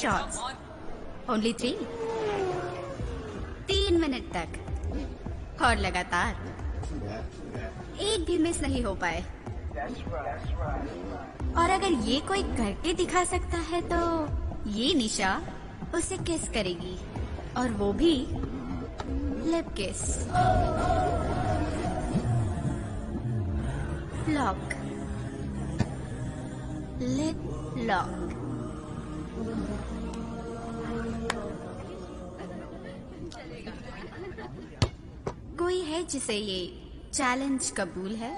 Shots, only 3 minute तक, और लगातार, एक भी मिस नहीं हो पाए। और अगर ये कोई करके दिखा सकता है तो ये निशा उसे किस करेगी, और वो भी लिप किस। Lock, lip lock. कोई है जिसे ये चैलेंज कबूल है?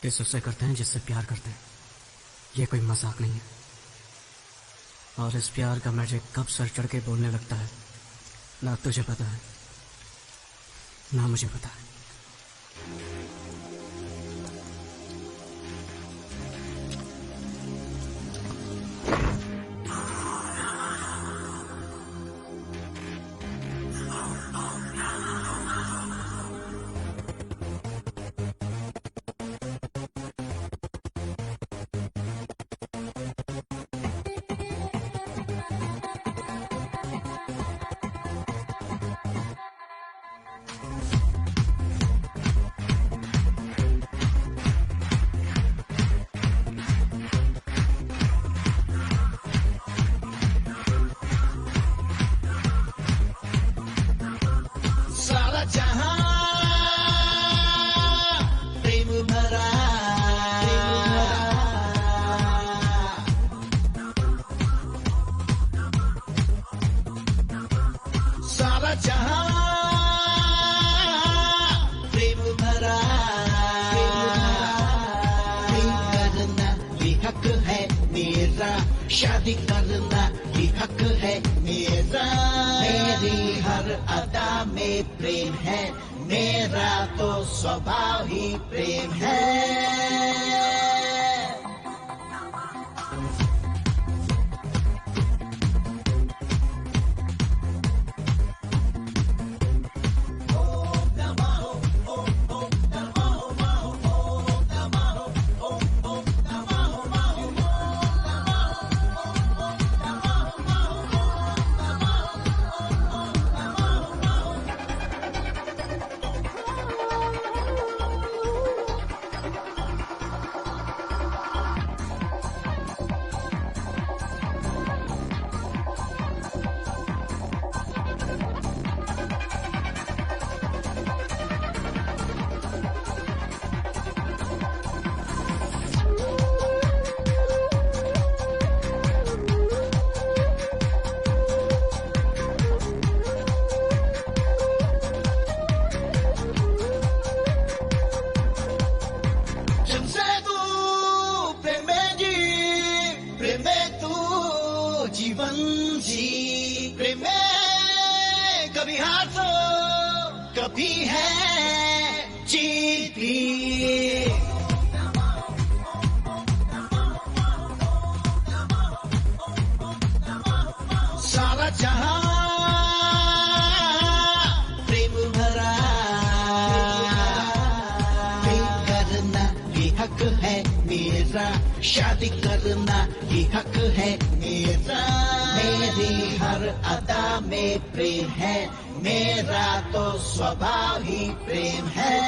किस उससे करते हैं जिससे प्यार करते हैं, ये कोई मजाक नहीं है। और इस प्यार का मैजिक कब सर चढ़ के बोलने लगता है, ना तुझे पता है ना मुझे पता है। शादी करना ये हक है मेरा, मेरी हर अदा में प्रेम है, मेरा तो स्वभाव ही प्रेम है। जीवन जी प्रेम में कभी हार तो कभी है जीत भी। सारा जहां प्रेम भरा, प्रेम करना ये हक है मेरा, शादी करना ये हक है मेरा, मेरी हर अदा में प्रेम है, मेरा तो स्वभाव ही प्रेम है।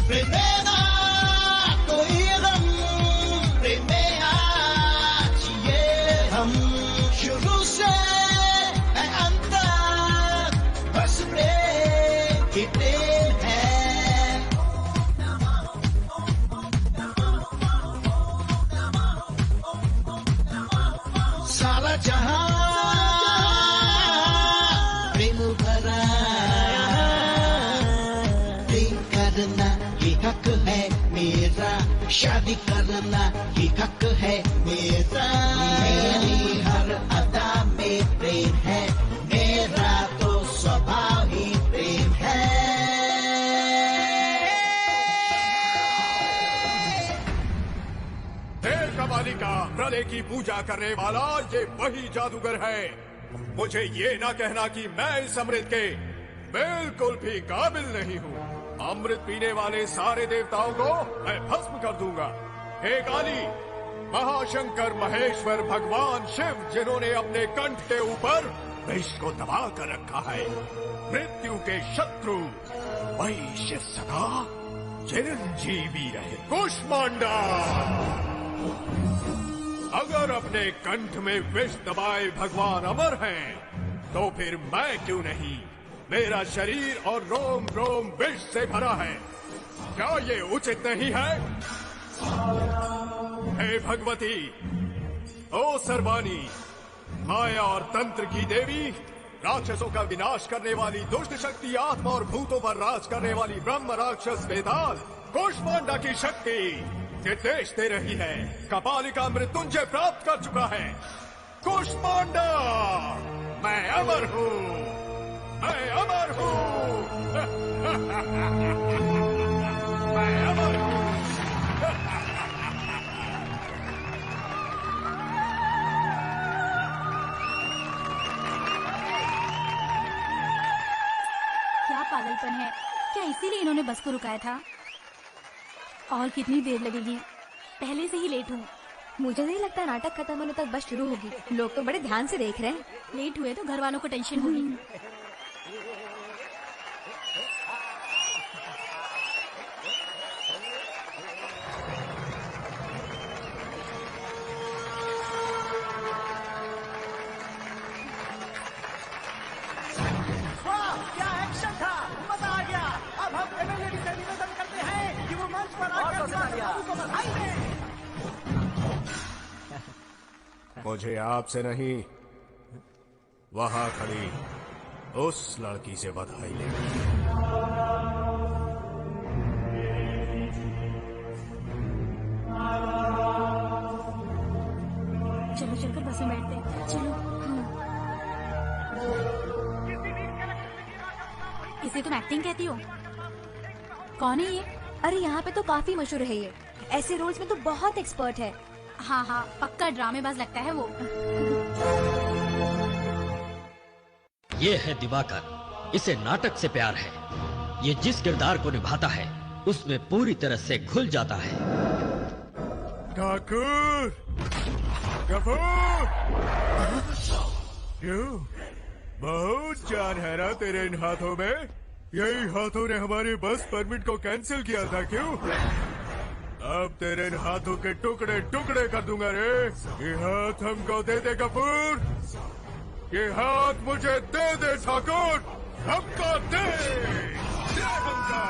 प्रेम में ना कोई गम, प्रेम में आज ये हम, शुरू से है अंत तक बस प्रेम ही प्रेम है। सारा जहां प्रेम भरा, प्रेम करना ये हक है मेरा, शादी करना ये हक है मेरा, मेरी हर अदा में प्रेम है, मेरा तो स्वभाव ही प्रेम है। देव कमाली का प्रलय की पूजा करने वाला ये वही जादूगर है। मुझे ये ना कहना कि मैं इस अमृत के बिल्कुल भी काबिल नहीं हूँ। अमृत पीने वाले सारे देवताओं को मैं भस्म कर दूंगा। हे काली, महाशंकर महेश्वर भगवान शिव जिन्होंने अपने कंठ के ऊपर विष को दबा कर रखा है, मृत्यु के शत्रु वही शिव सदा चिरंजीवी रहे। कुष्मांडा, अगर अपने कंठ में विष दबाए भगवान अमर हैं, तो फिर मैं क्यों नहीं? मेरा शरीर और रोम रोम विष से भरा है। क्या ये उचित नहीं है? हे भगवती, ओ सर्वाणी, माया और तंत्र की देवी, राक्षसों का विनाश करने वाली दुष्ट शक्ति, आत्मा और भूतों पर राज करने वाली ब्रह्म राक्षस वेताल, कुष्मांडा की शक्ति निर्देश दे रही है। कपालिका मृत्युंजय प्राप्त कर चुका है। कुष्मांडा, मैं अमर हूँ, मैं अमर हूँ। मैं अमर हूँ। क्या पागलपन है? क्या इसीलिए इन्होंने बस को रुकाया था? और कितनी देर लगेगी? पहले से ही लेट हूँ। मुझे नहीं लगता नाटक खत्म होने तक बस शुरू होगी। लोग तो बड़े ध्यान से देख रहे हैं। लेट हुए तो घर वालों को टेंशन होगी। मुझे आपसे नहीं, वहां खड़ी उस लड़की से बधाई लेनी। चलो चलकर बस में बैठते हैं। चलो। इसे तुम एक्टिंग कहती हो? कौन है ये? अरे यहाँ पे तो काफी मशहूर है ये, ऐसे रोल्स में तो बहुत एक्सपर्ट है। हाँ हाँ, पक्का ड्रामेबाज लगता है वो। ये है दिवाकर, इसे नाटक से प्यार है। ये जिस किरदार को निभाता है उसमें पूरी तरह से घुल जाता है। ठाकुर, गफूर, क्यों? बहुत जान है ना तेरे इन हाथों में? यही हाथों ने हमारे बस परमिट को कैंसिल किया था, क्यों? अब तेरे इन हाथों के टुकड़े टुकड़े कर दूंगा रे। ये हाथ हमको दे दे गफूर, ये हाथ मुझे दे दे ठाकुर, हमको दे हमको।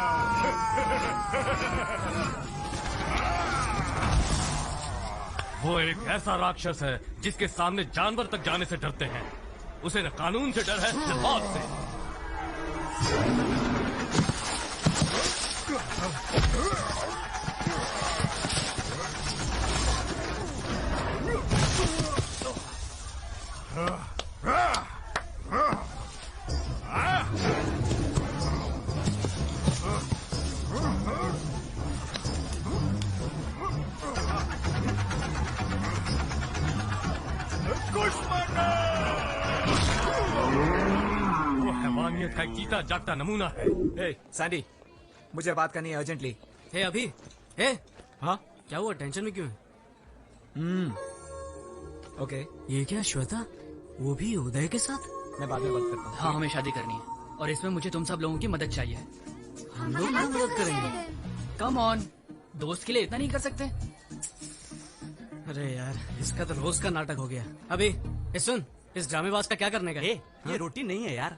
वो एक ऐसा राक्षस है जिसके सामने जानवर तक जाने से डरते हैं। उसे न कानून से डर है न मौत से। का एक जीता जागता नमूना है। हे सैंडी, मुझे बात करनी है अर्जेंटली। हे अभी, हे हाँ क्या हुआ, टेंशन में क्यों है? ओके, ये क्या श्वेता, वो भी उदय के साथ? मैं बाद में बात करता हूँ। हाँ, हमें शादी करनी है और इसमें मुझे तुम सब लोगों की मदद चाहिए। हम लोग मदद करेंगे। कम ऑन, दोस्त के लिए इतना नहीं कर सकते? अरे यार, इसका तो रोज का नाटक हो गया। अभी सुन, इस ड्रामेबाज का क्या करने का? ये रूटीन नहीं है यार।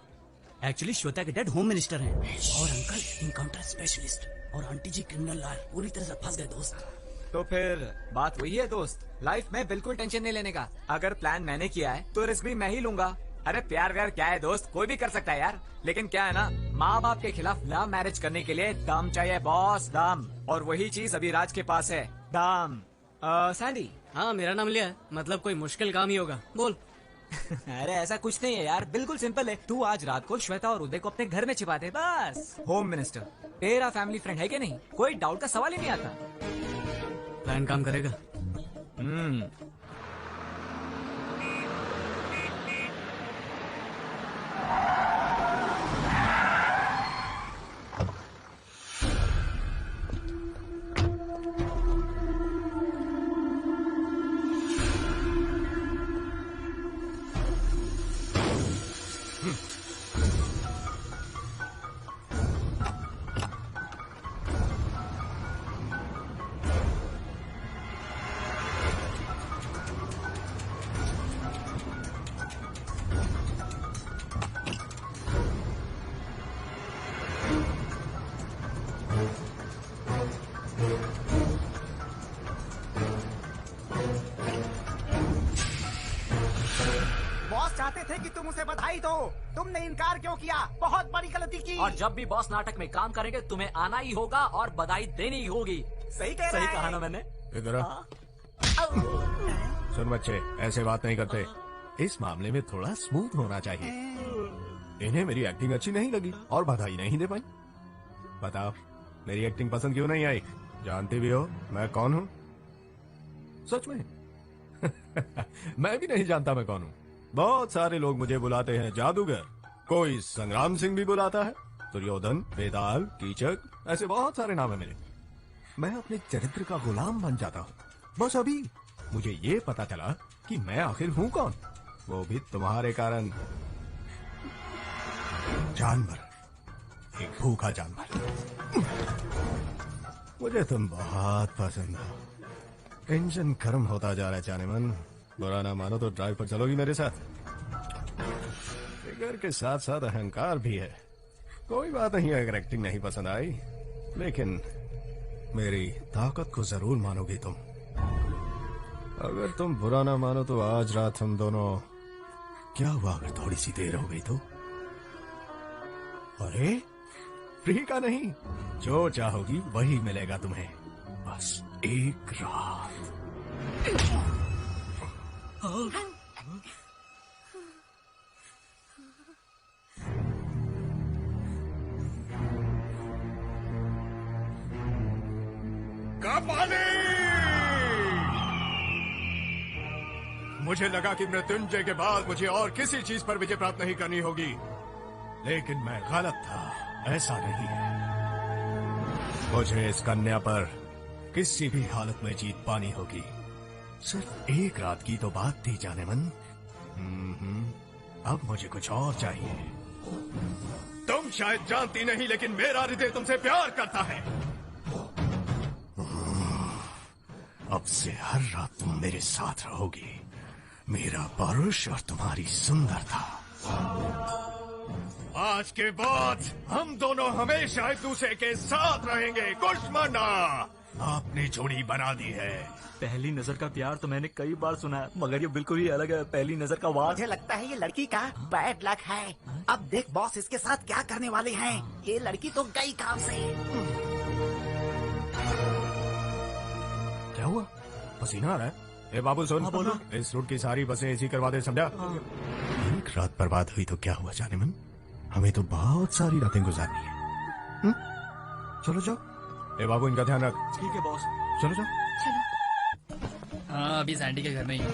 एक्चुअली श्वेता के डैड होम मिनिस्टर हैं और अंकल इनकाउंटर स्पेशलिस्ट और आंटी जी क्रिमिनल लॉयर। पूरी तरह से फंस गए दोस्त। तो फिर बात वही है दोस्त, लाइफ में बिल्कुल टेंशन नहीं लेने का। अगर प्लान मैंने किया है तो रिस्क भी मैं ही लूंगा। अरे प्यार व्यार क्या है दोस्त, कोई भी कर सकता है यार। लेकिन क्या है ना, माँ बाप के खिलाफ लव मैरिज करने के लिए दम चाहिए बॉस, दम। और वही चीज अभी राज के पास है, दम। सैंडी। हाँ, मेरा नाम लिया है, मतलब कोई मुश्किल काम ही होगा, बोल। अरे ऐसा कुछ नहीं है यार, बिल्कुल सिंपल है। तू आज रात को श्वेता और उदय को अपने घर में छिपा दे बस। होम मिनिस्टर तेरा फैमिली फ्रेंड है कि नहीं, कोई डाउट का सवाल ही नहीं आता। प्लान काम करेगा। तुमने इनकार क्यों किया? बहुत बड़ी गलती की। और जब भी बॉस नाटक में काम करेंगे तुम्हें आना ही होगा और बधाई देनी ही होगी। सही कहा ना मैंने। इधर आ। सुन बच्चे, ऐसे बात नहीं करते। इस मामले में थोड़ा स्मूथ होना चाहिए। इन्हें मेरी एक्टिंग अच्छी नहीं लगी और बधाई नहीं दे पाई। बताओ, मेरी एक्टिंग पसंद क्यों नहीं आई? जानती भी हो मैं कौन हूँ? सच में मैं भी नहीं जानता मैं कौन हूँ। बहुत सारे लोग मुझे बुलाते हैं जादूगर, कोई संग्राम सिंह भी बुलाता है, दुर्योधन, बेताल, कीचक, ऐसे बहुत सारे नाम है मेरे। मैं अपने चरित्र का गुलाम बन जाता हूँ। बस अभी मुझे ये पता चला कि मैं आखिर हूँ कौन, वो भी तुम्हारे कारण। जानवर, एक भूखा जानवर। मुझे तुम बहुत पसंद हो। इंजन गर्म होता जा रहा है जाने मन। बुरा ना मानो तो ड्राइव पर चलोगी मेरे साथ? फिगर के साथ साथ अहंकार भी है। कोई बात नहीं अगर एक्टिंग नहीं पसंद आई, लेकिन मेरी ताकत को जरूर मानोगी तुम। अगर तुम बुरा ना मानो तो आज रात हम दोनों... क्या हुआ अगर थोड़ी सी देर हो गई तो? अरे फ्री का नहीं, जो चाहोगी वही मिलेगा तुम्हें, बस एक रात। मुझे लगा कि मृत्युंजय के बाद मुझे और किसी चीज पर विजय प्राप्त नहीं करनी होगी, लेकिन मैं गलत था। ऐसा नहीं है, मुझे इस कन्या पर किसी भी हालत में जीत पानी होगी। सिर्फ एक रात की तो बात थी जाने मन। अब मुझे कुछ और चाहिए। तुम शायद जानती नहीं, लेकिन मेरा हृदय तुमसे प्यार करता है। अब से हर रात तुम मेरे साथ रहोगी, मेरा परुष और तुम्हारी सुंदरता। आज के बाद हम दोनों हमेशा एक दूसरे के साथ रहेंगे। कुछ माना आपने जोड़ी बना दी है। पहली नजर का प्यार तो मैंने कई बार सुना है, मगर ये बिल्कुल ही अलग है। पहली नजर का वार। मुझे लगता है ये लड़की का बैड लक है। अब देख बॉस इसके साथ क्या करने वाले हैं। ये लड़की तो गई काम से। क्या हुआ? पसीना आ रहा है? ए बाबू सुन, बोलो। इस रूट की सारी बसें ऐसी करवा दे, समझा? एक रात बर्बाद हुई तो क्या हुआ जाने मन, हमें तो बहुत सारी रातें गुजारनी है। चलो जाओ। ए बाबू इनका ध्यान रख। ठीक है बॉस। चलो जाओ। हाँ, अभी सैंडी के घर में ही हूँ।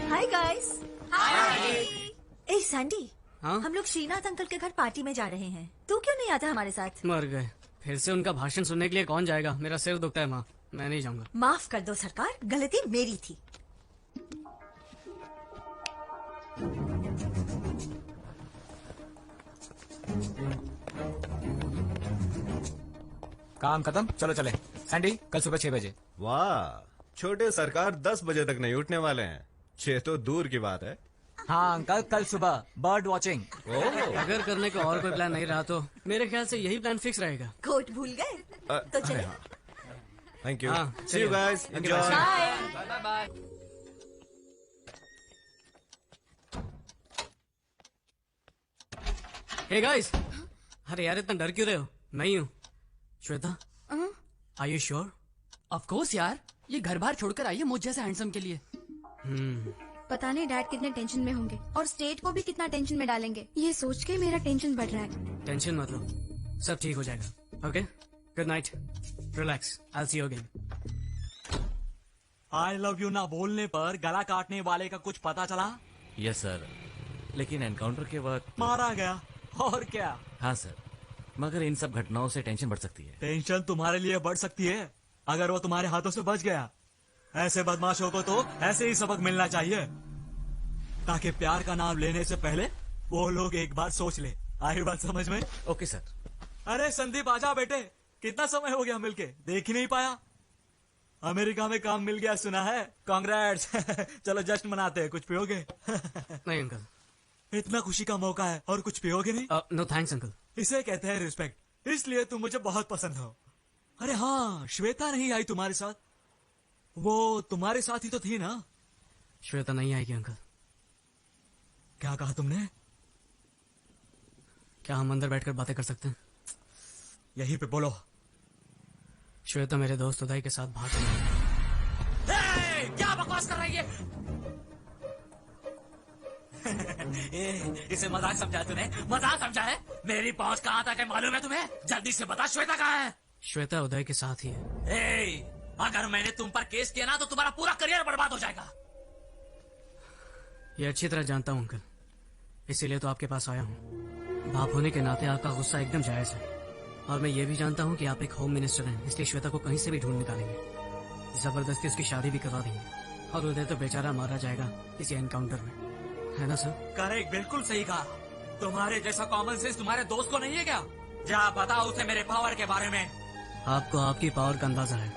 Hi guys. ए सैंडी, हाँ? हम लोग श्रीनाथ अंकल के घर पार्टी में जा रहे हैं। तू क्यों नहीं आता हमारे साथ? मर गए। फिर से उनका भाषण सुनने के लिए कौन जाएगा? मेरा सिर दुखता है माँ, मैं नहीं जाऊंगा। माफ कर दो सरकार, गलती मेरी थी। काम खत्म, चलो चले। सैंडी कल सुबह 6 बजे। वाह, छोटे सरकार 10 बजे तक नहीं उठने वाले हैं। 6 तो दूर की बात है। हाँ अंकल, कल सुबह बर्ड वॉचिंग। अगर करने का और कोई प्लान नहीं रहा तो मेरे ख्याल से यही प्लान फिक्स रहेगा। कोट भूल गए तो चले। Thank you. हाँ, see you guys, enjoy. Bye bye. Hey guys, अरे यार इतना डर क्यों रहे हो? मैं ही हूँ, Shweta. Are you sure? Of course यार, ये घर बार छोड़कर आई है मुझ जैसे हैंडसम के लिए। पता नहीं डैड कितने टेंशन में होंगे और स्टेट को भी कितना टेंशन में डालेंगे। ये सोच के मेरा टेंशन बढ़ रहा है। टेंशन मत लो, सब ठीक हो जाएगा। Okay, good night, relax, I will see you again. I love you ना बोलने पर गला काटने वाले का कुछ पता चला? यस सर, लेकिन एनकाउंटर के वक्त मारा गया। और क्या? हाँ सर, मगर इन सब घटनाओं से टेंशन बढ़ सकती है। टेंशन तुम्हारे लिए बढ़ सकती है अगर वो तुम्हारे हाथों से बच गया। ऐसे बदमाशों को तो ऐसे ही सबक मिलना चाहिए, ताकि प्यार का नाम लेने से पहले वो लोग एक बार सोच ले। आई बात समझ में? Okay sir. अरे संदीप आजा बेटे, कितना समय हो गया मिलके, देख ही नहीं पाया। अमेरिका में काम मिल गया सुना है, कांग्रेट्स। चलो जश्न मनाते हैं, कुछ पियोगे? नहीं अंकल। इतना खुशी का मौका है और कुछ पियोगे नहीं? No thanks uncle. इसे कहते हैं रिस्पेक्ट, इसलिए तुम मुझे बहुत पसंद हो। अरे हाँ, श्वेता नहीं आई तुम्हारे साथ? वो तुम्हारे साथ ही तो थी ना? श्वेता नहीं आएगी अंकल। क्या कहा तुमने? क्या हम अंदर बैठकर बातें कर सकते हैं? यहीं पे बोलो। श्वेता मेरे दोस्त उदय के साथ भाग गई। क्या बकवास कर रही है? इसे मजाक समझा तूने? मजाक समझा है? मेरी पहुंच कहाँ तक है मालूम है तुम्हें? जल्दी से बता, श्वेता कहाँ है? श्वेता उदय के साथ ही है। अगर मैंने तुम पर केस किया ना तो तुम्हारा पूरा करियर बर्बाद हो जाएगा। ये अच्छी तरह जानता हूँ अंकल, इसीलिए तो आपके पास आया हूँ। बाप होने के नाते आपका गुस्सा एकदम जायज है, और मैं ये भी जानता हूँ कि आप एक होम मिनिस्टर हैं, इसलिए श्वेता को कहीं से भी ढूंढ निकालेंगे, जबरदस्ती उसकी शादी भी करवा देंगे, और उदय तो बेचारा मारा जाएगा किसी एनकाउंटर में, है ना सर? करेक्ट, बिल्कुल सही कहा। तुम्हारे जैसा कॉमन सेंस तुम्हारे दोस्त को नहीं है क्या? जा बताओ उसे मेरे पावर के बारे में। आपको आपकी पावर का अंदाजा है,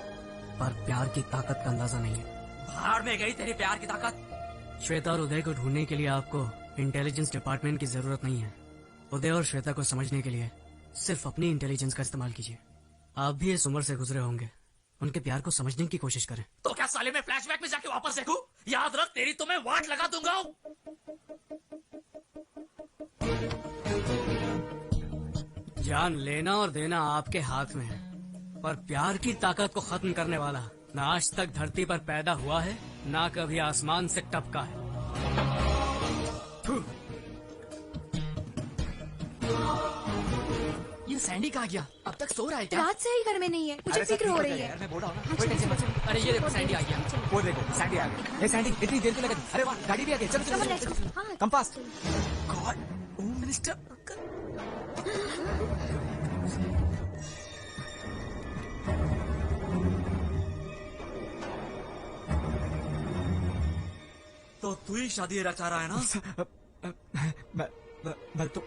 पर प्यार की ताकत का अंदाजा नहीं है। बाहर में गई तेरी प्यार की ताकत। श्वेता और उदय को ढूंढने के लिए आपको इंटेलिजेंस डिपार्टमेंट की जरूरत नहीं है। उदय और श्वेता को समझने के लिए सिर्फ अपनी इंटेलिजेंस का इस्तेमाल कीजिए। आप भी इस उम्र से गुजरे होंगे, उनके प्यार को समझने की कोशिश करें। तो क्या साले मैं फ्लैशबैक में जाके वापस देखूं? याद रख, तेरी तो मैं वाट लगा दूंगा। जान लेना और देना आपके हाथ में है, पर प्यार की ताकत को खत्म करने वाला ना आज तक धरती पर पैदा हुआ है, ना कभी आसमान से टपका है। ये सैंडी कहाँ गया? अब तक सो रहा है क्या? रात से ही घर में नहीं है, मुझे फिक्र हो रही है। मैं बोल रहा हूँ ना, कोई टेंशन मत लो। अरे ये देखो सैंडी आ गया। वो देखो सैंडी आ गई। ए सैंडी, इतनी देर क्यों लगी? अरे वाह, गाड़ी भी आ गई। चलो चलो चलो। Come fast. God, home minister. तो तू ही शादी रचा रहा है ना? मैं तो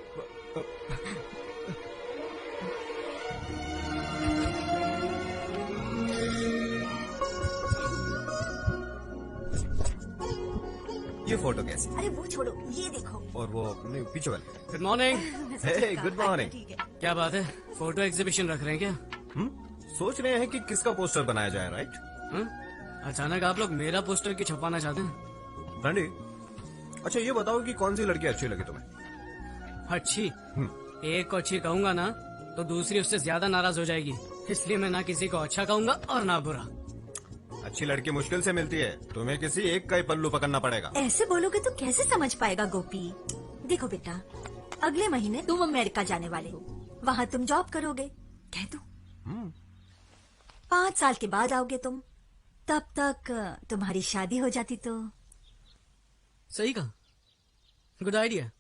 ये फोटो कैसी? अरे वो छोड़ो, ये देखो। और वो नहीं, पीछे वाले। Good morning. Hey, good morning. क्या बात है, फोटो एग्जीबिशन रख रहे हैं क्या? सोच रहे हैं कि किसका पोस्टर बनाया जाए, राइट? अचानक आप लोग मेरा पोस्टर क्यों छपवाना चाहते हैं? रंडी, अच्छा ये बताओ कि कौन सी लड़की अच्छी लगी तुम्हें? अच्छी? एक को अच्छी कहूंगा ना तो दूसरी उससे ज्यादा नाराज हो जाएगी, इसलिए मैं ना किसी को अच्छा कहूंगा और ना बुरा। अच्छी लड़की मुश्किल से मिलती है, तुम्हें किसी एक का ही पल्लू पकड़ना पड़ेगा। ऐसे बोलोगे तो कैसे समझ पाएगा गोपी? देखो बेटा, अगले महीने तुम अमेरिका जाने वाले हो, वहाँ तुम जॉब करोगे, कह दो। 5 साल के बाद आओगे तुम, तब तक तुम्हारी शादी हो जाती तो। सही कहा, गुड आइडिया।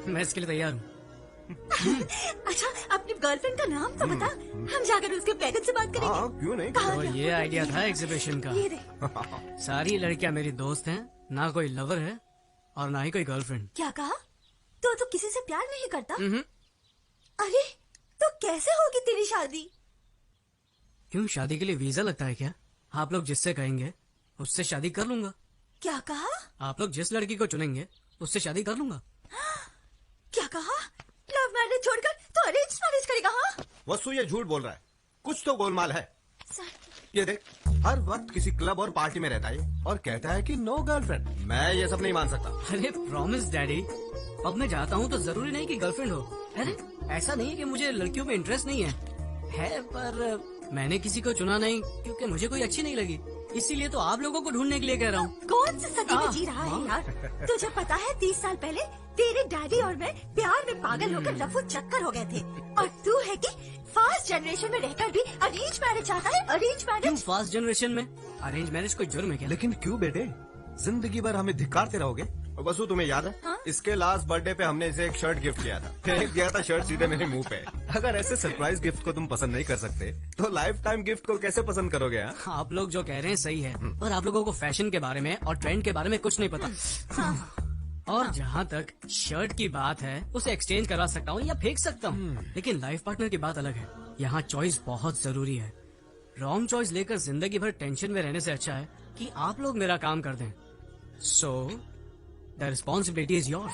मैं इसके लिए तैयार हूँ। अच्छा, अपनी गर्लफ्रेंड का नाम तो बता, हम जाकर उसके पेरेंट्स से बात करेंगे। क्यों नहीं? तो ये आइडिया था एग्जीबिशन का। ये देख। सारी लड़कियां मेरी दोस्त हैं, ना कोई लवर है और ना ही कोई गर्लफ्रेंड। क्या कहा? तो किसी से प्यार नहीं करता? अरे तो कैसे होगी तेरी शादी? क्यों, शादी के लिए वीजा लगता है क्या? आप लोग जिससे कहेंगे उससे शादी कर लूंगा। क्या कहा? आप लोग जिस लड़की को चुनेंगे उससे शादी कर लूंगा। क्या कहा? लव मैरिज छोड़कर तो अरेंज मैरिज करेगा? हाँ, वसु ये झूठ बोल रहा है, कुछ तो गोलमाल है। ये देख, हर वक्त किसी क्लब और पार्टी में रहता है और कहता है कि नो गर्लफ्रेंड। मैं ये सब नहीं मान सकता। अरे प्रॉमिस डैडी, अब मैं जाता हूँ तो जरूरी नहीं कि गर्लफ्रेंड हो। अरे ऐसा नहीं कि मुझे लड़कियों में इंटरेस्ट नहीं है, पर मैंने किसी को चुना नहीं क्योंकि मुझे कोई अच्छी नहीं लगी, इसीलिए तो आप लोगों को ढूंढने के लिए कह रहा हूँ। कौन सी सदी में जी रहा है यार? तुझे पता है 30 साल पहले तेरे डैडी और मैं प्यार में पागल होकर रफू चक्कर हो गए थे, और तू है कि फास्ट जनरेशन में रहकर भी अरेंज मैरिज चाहता है? Arrange marriage? क्यों फास्ट जनरेशन में अरेंज मैरिज कोई जुर्म है क्या? लेकिन क्यों बेटे, जिंदगी भर हमें धिक्कारते रहोगे? वसु तुम्हें याद है? हाँ? इसके लास्ट बर्थडे पे हमने इसे एक शर्ट गिफ्ट किया था, फेंक दिया था शर्ट सीधे मेरे मुंह पे। अगर ऐसे सरप्राइज गिफ्ट को तुम पसंद नहीं कर सकते तो लाइफ टाइम गिफ्ट को कैसे पसंद करोगे? आप लोग जो कह रहे हैं सही है, पर आप लोगों को फैशन के बारे में और ट्रेंड के बारे में कुछ नहीं पता। और जहाँ तक शर्ट की बात है, उसे एक्सचेंज करवा सकता हूँ या फेंक सकता हूँ, लेकिन लाइफ पार्टनर की बात अलग है। यहाँ चॉइस बहुत जरूरी है। रॉन्ग चॉइस लेकर जिंदगी भर टेंशन में रहने से अच्छा है कि आप लोग मेरा काम कर दें। So the responsibility is yours.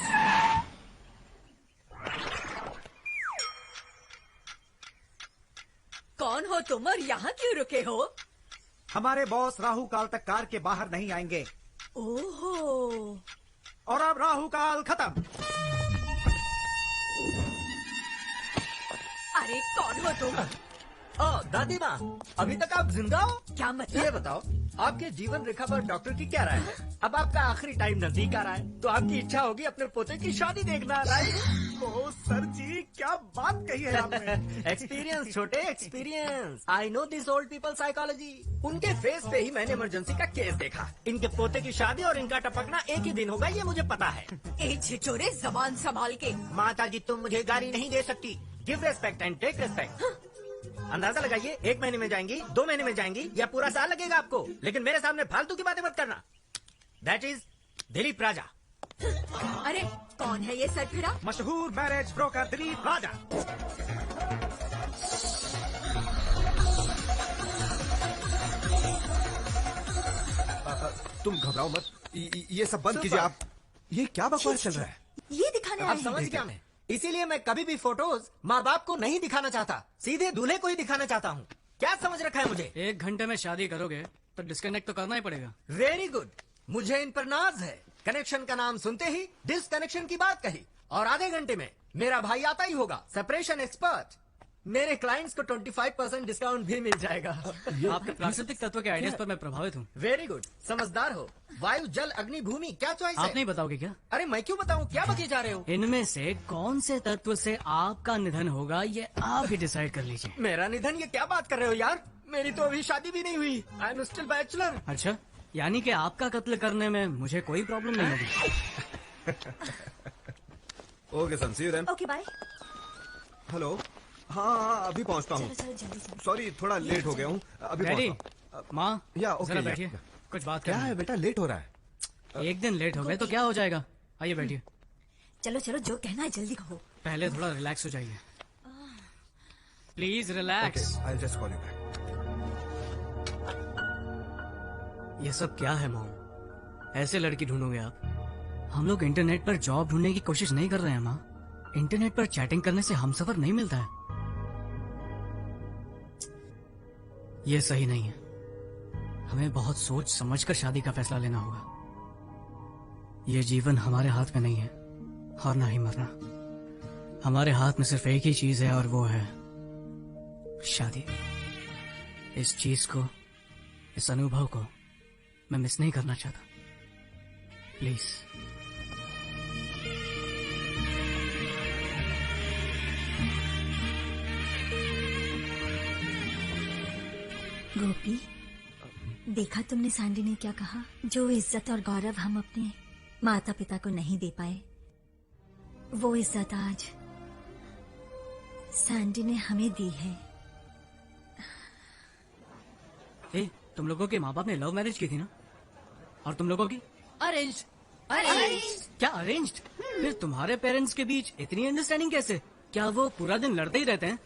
कौन हो तुम और यहाँ क्यों रुके हो? हमारे बॉस राहु काल तक कार के बाहर नहीं आएंगे। ओहो, और अब राहु काल खत्म। अरे कौन हो तुम? दादी माँ, अभी तक आप जिंदा हो? क्या मतलब? ये बताओ, आपके जीवन रेखा पर डॉक्टर की क्या राय है? अब आपका आखिरी टाइम नजदीक आ रहा है, तो आपकी इच्छा होगी अपने पोते की शादी देखना। ओ सर जी, क्या बात कही है आपने। एक्सपीरियंस छोटे, experience. I know this old people psychology. उनके फेस पे ही मैंने इमरजेंसी का केस देखा। इनके पोते की शादी और इनका टपकना एक ही दिन होगा, ये मुझे पता है। ए छिचोरे, जबान संभाल के। माता जी, तुम मुझे गाली नहीं दे सकती। Give respect and take respect. अंदाजा लगाइए, 1 महीने में जाएंगी, 2 महीने में जाएंगी, या पूरा साल लगेगा आपको, लेकिन मेरे सामने फालतू की बातें मत करना। दैट इज दिलीप राजा। अरे कौन है ये सरफिरा? मशहूर मैरिज ब्रोकर दिलीप राजा। तुम घबराओ मत, ये सब बंद कीजिए आप। ये क्या बकवास चल रहा है? ये दिखाने आए आप समझ क्या? मैं इसीलिए मैं कभी भी फोटोज माँ बाप को नहीं दिखाना चाहता, सीधे दूल्हे को ही दिखाना चाहता हूँ। क्या समझ रखा है मुझे? 1 घंटे में शादी करोगे तो डिस्कनेक्ट तो करना ही पड़ेगा। वेरी गुड, मुझे इन पर नाज है। कनेक्शन का नाम सुनते ही डिसकनेक्शन की बात कही, और आधे घंटे में मेरा भाई आता ही होगा, सेपरेशन एक्सपर्ट। मेरे क्लाइंट्स को 25% डिस्काउंट भी मिल जाएगा। आपके प्राकृतिक तत्व के आइडियाज पर मैं प्रभावित हूँ। वेरी गुड, समझदार हो। वायु, जल, अग्नि, भूमि, क्या चॉइस है? आप नहीं बताओगे क्या? अरे मैं क्यों बताऊँ, क्या बकिए जा रहे हो? इनमें से कौन से तत्व से आपका निधन होगा ये आप ही डिसाइड कर लीजिए। मेरा निधन? ये क्या बात कर रहे हो यार, मेरी तो अभी शादी भी नहीं हुई। I am still bachelor. अच्छा, यानी कि आपका कत्ल करने में मुझे कोई प्रॉब्लम नहीं होगी। Okay son, see you then. Okay bye. Hello. हाँ, अभी पहुँचता हूँ। सॉरी, थोड़ा लेट हो गया हूँ। अभी पहुँचता हूँ। माँ, या ओके, जरा बैठिए, कुछ बात क्या है बेटा, लेट हो रहा है। 1 दिन लेट हो गए तो क्या हो जाएगा, आइए बैठिए। चलो चलो, जो कहना है जल्दी कहो। पहले थोड़ा रिलैक्स हो जाइए, please relax. I will just call you back. ये सब क्या है माँ? ऐसे लड़की ढूंढोगे आप? हम लोग इंटरनेट पर जॉब ढूंढने की कोशिश नहीं कर रहे हैं माँ। इंटरनेट पर चैटिंग करने से हमसफर नहीं मिलता है। ये सही नहीं है। हमें बहुत सोच समझ कर शादी का फैसला लेना होगा। ये जीवन हमारे हाथ में नहीं है, और ना ही मरना। हमारे हाथ में सिर्फ एक ही चीज है, और वो है शादी। इस चीज को, इस अनुभव को मैं मिस नहीं करना चाहता। प्लीज। गोपी, देखा तुमने सैंडी ने क्या कहा? जो इज्जत और गौरव हम अपने माता पिता को नहीं दे पाए, वो इज्जत आज सैंडी ने हमें दी है। तुम लोगों के माँ बाप ने लव मैरिज की थी ना? और तुम लोगों की अरेंज। क्या अरेंज्ड? फिर तुम्हारे पेरेंट्स के बीच इतनी अंडरस्टैंडिंग कैसे? क्या वो पूरा दिन लड़ते ही रहते हैं?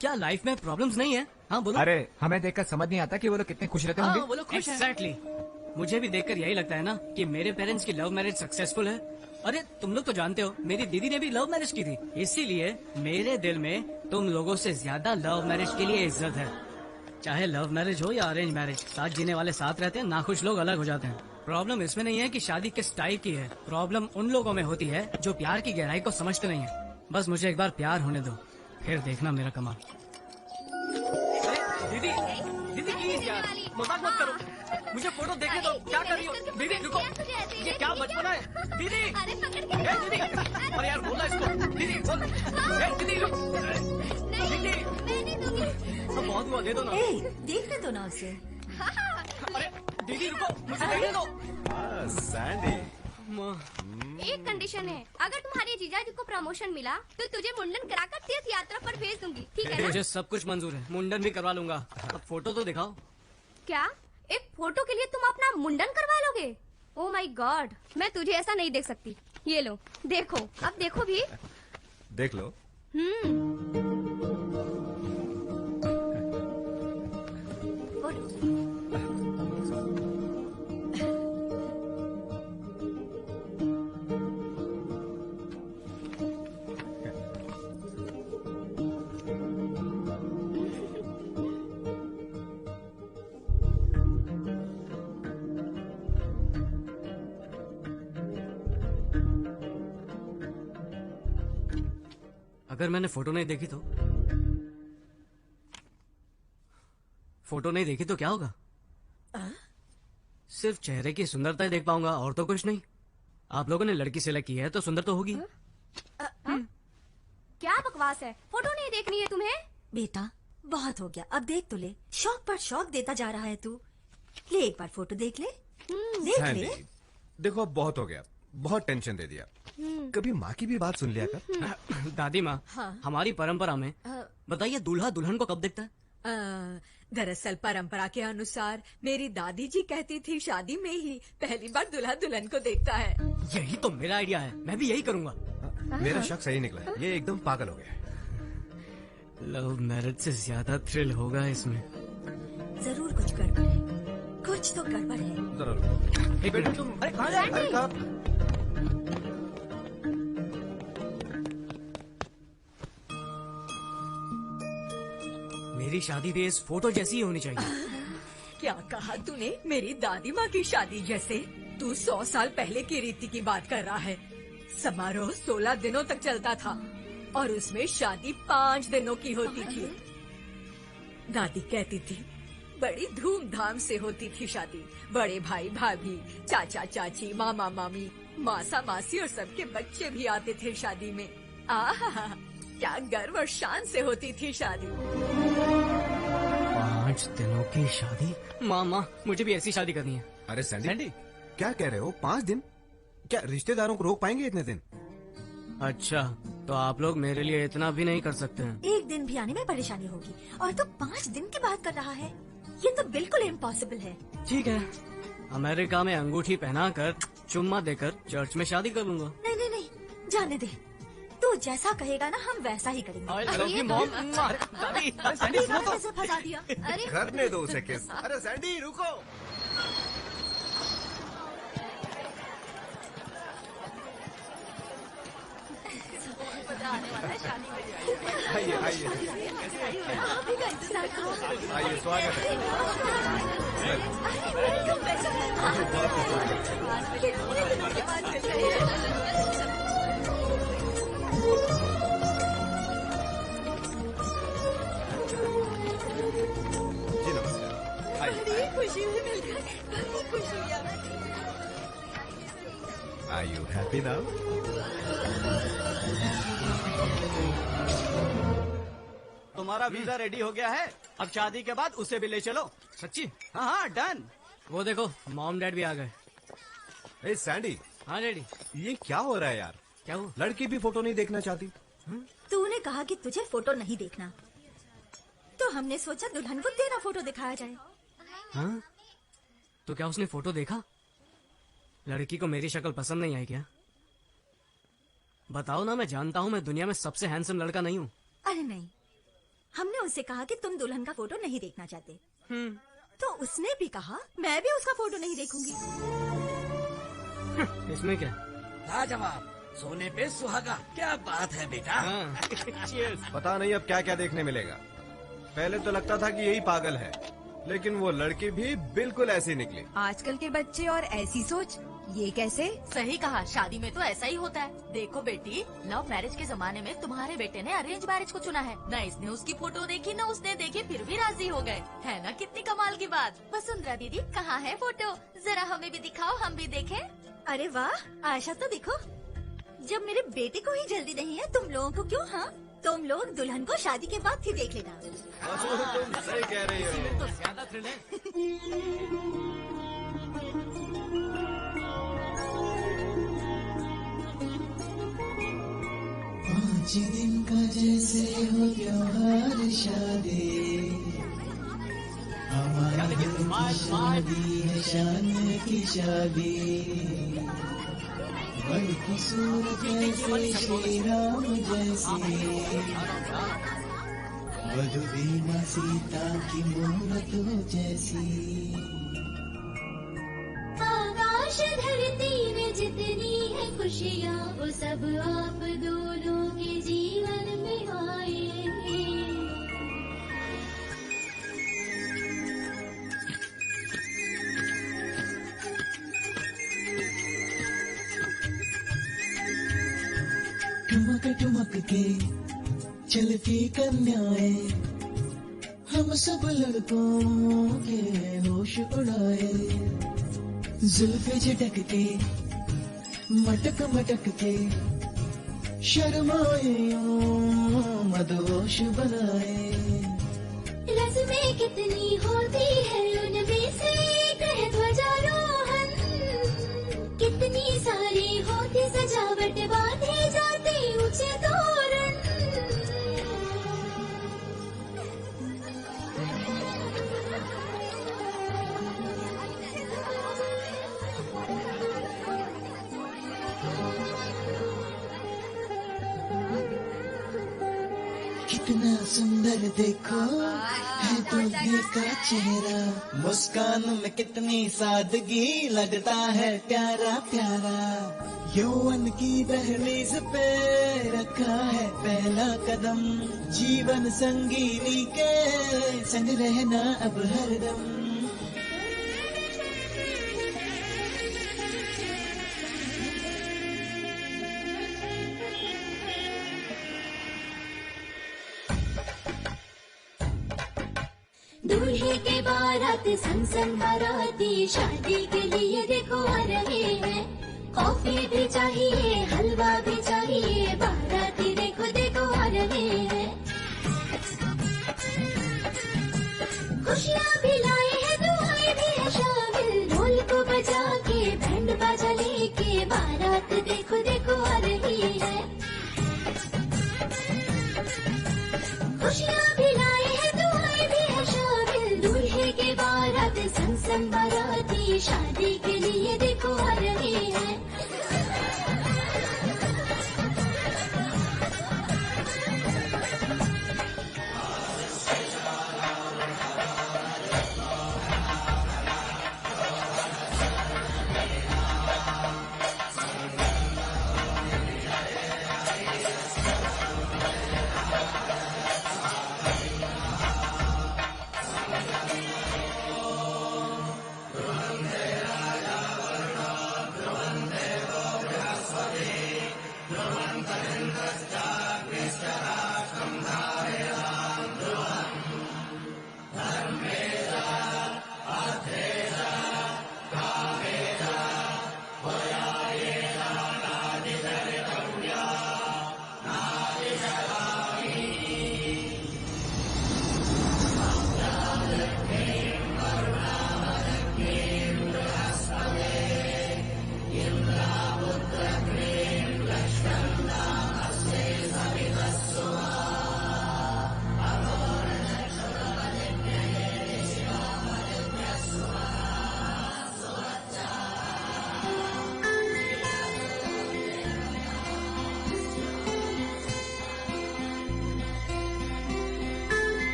क्या लाइफ में प्रॉब्लम्स नहीं है? हाँ बोलो। अरे हमें देखकर समझ नहीं आता कि वो लोग कितने खुश रहते होंगे। वो लोग खुश हैं। Exactly. मुझे भी देखकर यही लगता है ना कि मेरे पेरेंट्स की लव मैरिज सक्सेसफुल है। अरे तुम लोग तो जानते हो, मेरी दीदी ने भी लव मैरिज की थी, इसीलिए मेरे दिल में तुम लोगों से ज्यादा लव मैरिज के लिए इज्जत है। चाहे लव मैरिज हो या अरेंज मैरिज, साथ जीने वाले साथ रहते हैं, नाखुश लोग अलग हो जाते हैं। प्रॉब्लम इसमें नहीं है कि शादी किस टाइप की है, प्रॉब्लम उन लोगों में होती है जो प्यार की गहराई को समझते नहीं है। बस मुझे एक बार प्यार होने दो, फिर देखना मेरा कमाल। दीदी, दीदी प्लीज यार, मजाक मत करो, मुझे फोटो देखने दो। क्या कर रही हो दीदी? रुको, ये क्या बचपना है? दीदी, दीदी, अरे यार बोला इसको। दीदी बोल, दीदी दीदी, अब बहुत हुआ, दे दो ना। देखने दो ना उसे। अरे दीदी रुको, मुझे देखने दो। सैंडी, एक कंडीशन है, अगर तुम्हारे जीजाजी को प्रमोशन मिला तो तुझे मुंडन कराकर तीर्थ यात्रा पर भेज दूंगी, ठीक है ना? मुझे सब कुछ मंजूर है, मुंडन भी करवा लूंगा। अब फोटो तो दिखाओ। क्या एक फोटो के लिए तुम अपना मुंडन करवा लोगे? ओह माय गॉड, मैं तुझे ऐसा नहीं देख सकती। ये लो, देखो, अब देखो भी। देख लो। अगर मैंने फोटो नहीं देखी तो? फोटो नहीं देखी तो क्या होगा? सिर्फ चेहरे की सुंदरता ही देख पाऊंगा, और तो कुछ नहीं। आप लोगों ने लड़की सिलेक्ट की है तो सुंदर तो होगी। क्या बकवास है, फोटो नहीं देखनी है तुम्हें? बेटा बहुत हो गया, अब देख तो ले। शौक पर शौक देता जा रहा है तू। ले एक बार फोटो देख ले, देख ले। देखो अब बहुत हो गया, बहुत टेंशन दे दिया। कभी माँ की भी बात सुन लिया कर। दादी माँ, हमारी परंपरा में बताइए दूल्हा दुल्हन को कब देखता है? दरअसल परंपरा के अनुसार मेरी दादी जी कहती थी शादी में ही पहली बार दूल्हा दुल्हन को देखता है। यही तो मेरा आइडिया है, मैं भी यही करूँगा। मेरा शक सही निकला है, ये एकदम पागल हो गया। लव मैरिज से ज्यादा थ्रिल होगा इसमें। जरूर कुछ गड़बड़ है, कुछ तो गड़बड़ है। जरूर। एक मिनट, तुम अरे कहाँ जा रहे हो? मेरी शादी भी इस फोटो जैसी ही होनी चाहिए। क्या कहा तूने? मेरी दादी माँ की शादी जैसे? तू 100 साल पहले की रीति की बात कर रहा है। समारोह 16 दिनों तक चलता था और उसमें शादी 5 दिनों की होती थी। दादी कहती थी बड़ी धूमधाम से होती थी शादी। बड़े भाई भाभी, चाचा चाची, मामा मामी, मासा मासी और सबके बच्चे भी आते थे शादी में। आहा, क्या गर्व और शान से होती थी शादी। 5 दिनों की शादी? मामा, मुझे भी ऐसी शादी करनी है। अरे सैंडी, क्या कह रहे हो? 5 दिन? क्या रिश्तेदारों को रोक पाएंगे इतने दिन? अच्छा, तो आप लोग मेरे लिए इतना भी नहीं कर सकते हैं। एक दिन भी आने में परेशानी होगी और तू 5 दिन की बात कर रहा है। ये तो बिल्कुल इम्पॉसिबल है। ठीक है, अमेरिका में अंगूठी पहनाकर चुम्मा देकर चर्च में शादी कर लूंगा। नहीं नहीं नहीं, जाने दे। तू जैसा कहेगा ना हम वैसा ही करेंगे। कैसे फंसा दिया? अरे करने दो उसे किस। अरे सैंडी रुको। आइए आइए आइए, स्वागत है। जी नमस्कार। बड़ी खुशी हुई मिलकर, बड़ी खुशी हुई। Are you happy now? तुम्हारा वीजा रेडी हो गया है। अब शादी के बाद उसे भी ले चलो। सच्ची? हाँ हाँ, डन। वो देखो, मॉम डैड भी आ गए। ए सैंडी। हाँ डैडी। ये क्या हो रहा है यार? क्या हुआ? लड़की भी फोटो नहीं देखना चाहती? तूने कहा कि तुझे फोटो नहीं देखना, तो हमने सोचा दुल्हन को तेरा फोटो दिखाया जाए। हाँ? तो क्या उसने फोटो देखा? लड़की को मेरी शक्ल पसंद नहीं आई क्या? बताओ ना, मैं जानता हूँ मैं दुनिया में सबसे हैंडसम लड़का नहीं हूँ। अरे नहीं, हमने उससे कहा कि तुम दुल्हन का फोटो नहीं देखना चाहते। तो उसने भी कहा मैं भी उसका फोटो नहीं देखूंगी। इसमें क्या? लाजवाब, सोने पे सुहागा। क्या बात है बेटा। पता नहीं अब क्या क्या देखने मिलेगा। पहले तो लगता था कि यही पागल है, लेकिन वो लड़की भी बिल्कुल ऐसी निकली। आजकल के बच्चे और ऐसी सोच, ये कैसे? सही कहा, शादी में तो ऐसा ही होता है। देखो बेटी, लव मैरिज के जमाने में तुम्हारे बेटे ने अरेंज मैरिज को चुना है। न इसने उसकी फोटो देखी न उसने देखी, फिर भी राजी हो गए। है ना कितनी कमाल की बात। वसुंधरा दीदी, कहाँ है फोटो? जरा हमें भी दिखाओ, हम भी देखें। अरे वाह, आशा तो देखो। जब मेरे बेटे को ही जल्दी नहीं है, तुम लोगों को क्यों? हाँ, तुम लोग दुल्हन को शादी के बाद ही देख लेना। तुम सही कह रही हो। तो ज्यादा थ्रिल है। पाँच दिन का जैसे हो त्योहार शादी, हमारी शादी है शान की शादी। बड़ी खूबसूरत जैसे श्री राम जैसे, वधु बीना सीता की मूरत जैसी। आकाश धरती में जितनी है खुशियाँ, वो सब आप दोनों के जीवन में आए हैं। ठुमक ठुमक के चलती कन्याएं, हम सब लड़कों के होश उड़ाए। जुल्फे झटक के मटक मटक के, शर्माए यूं मदहोश बनाए। रस्में कितनी होती है उनमें से कहे ध्वजारोहण, कितनी सारी होती सजावट, बांधे जाते ऊंचे तोरण। कितना सुंदर देखो है दुल्हे का चेहरा, मुस्कान में कितनी सादगी, लगता है प्यारा प्यारा। यौवन की दहलीज पे रखा है पहला कदम, जीवन संगीनी के संग रहना अब हरदम। दूल्हे के बारात संग संग बाराती शादी के लिए देखो आ रहे हैं। कॉफी भी चाहिए, हलवा भी चाहिए, बाराती देखो देखो आ रहे हैं। खुशियाँ भी लाए हैं, दुआएं भी है शामिल, ढोल को बजा के बैंड बाजा लेके बारात देखो देखो आ रही है। खुशियाँ भी लाए हैं, दुआएं भी है शामिल, दूल्हे के बारात संग संग बाराती शादी के लिए देखो आ रहे हैं।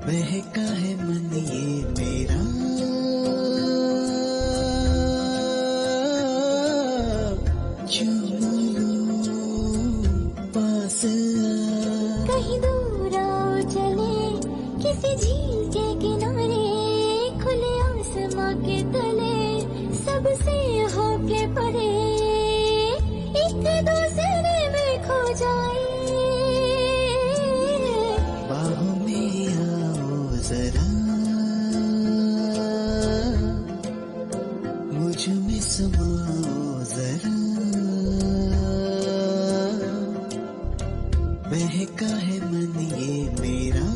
बहका है मन ये मेरा, चूम लूं पास कहीं दूर आओ चले किसी झील के किनारे, खुले आसमां के तले सबसे होके परे, एक दूसरे में खो जाए। बाहों में आओ जरा, मुझ में समाओ जरा, बहका है मन ये मेरा,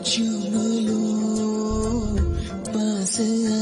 चूम लो पास आ।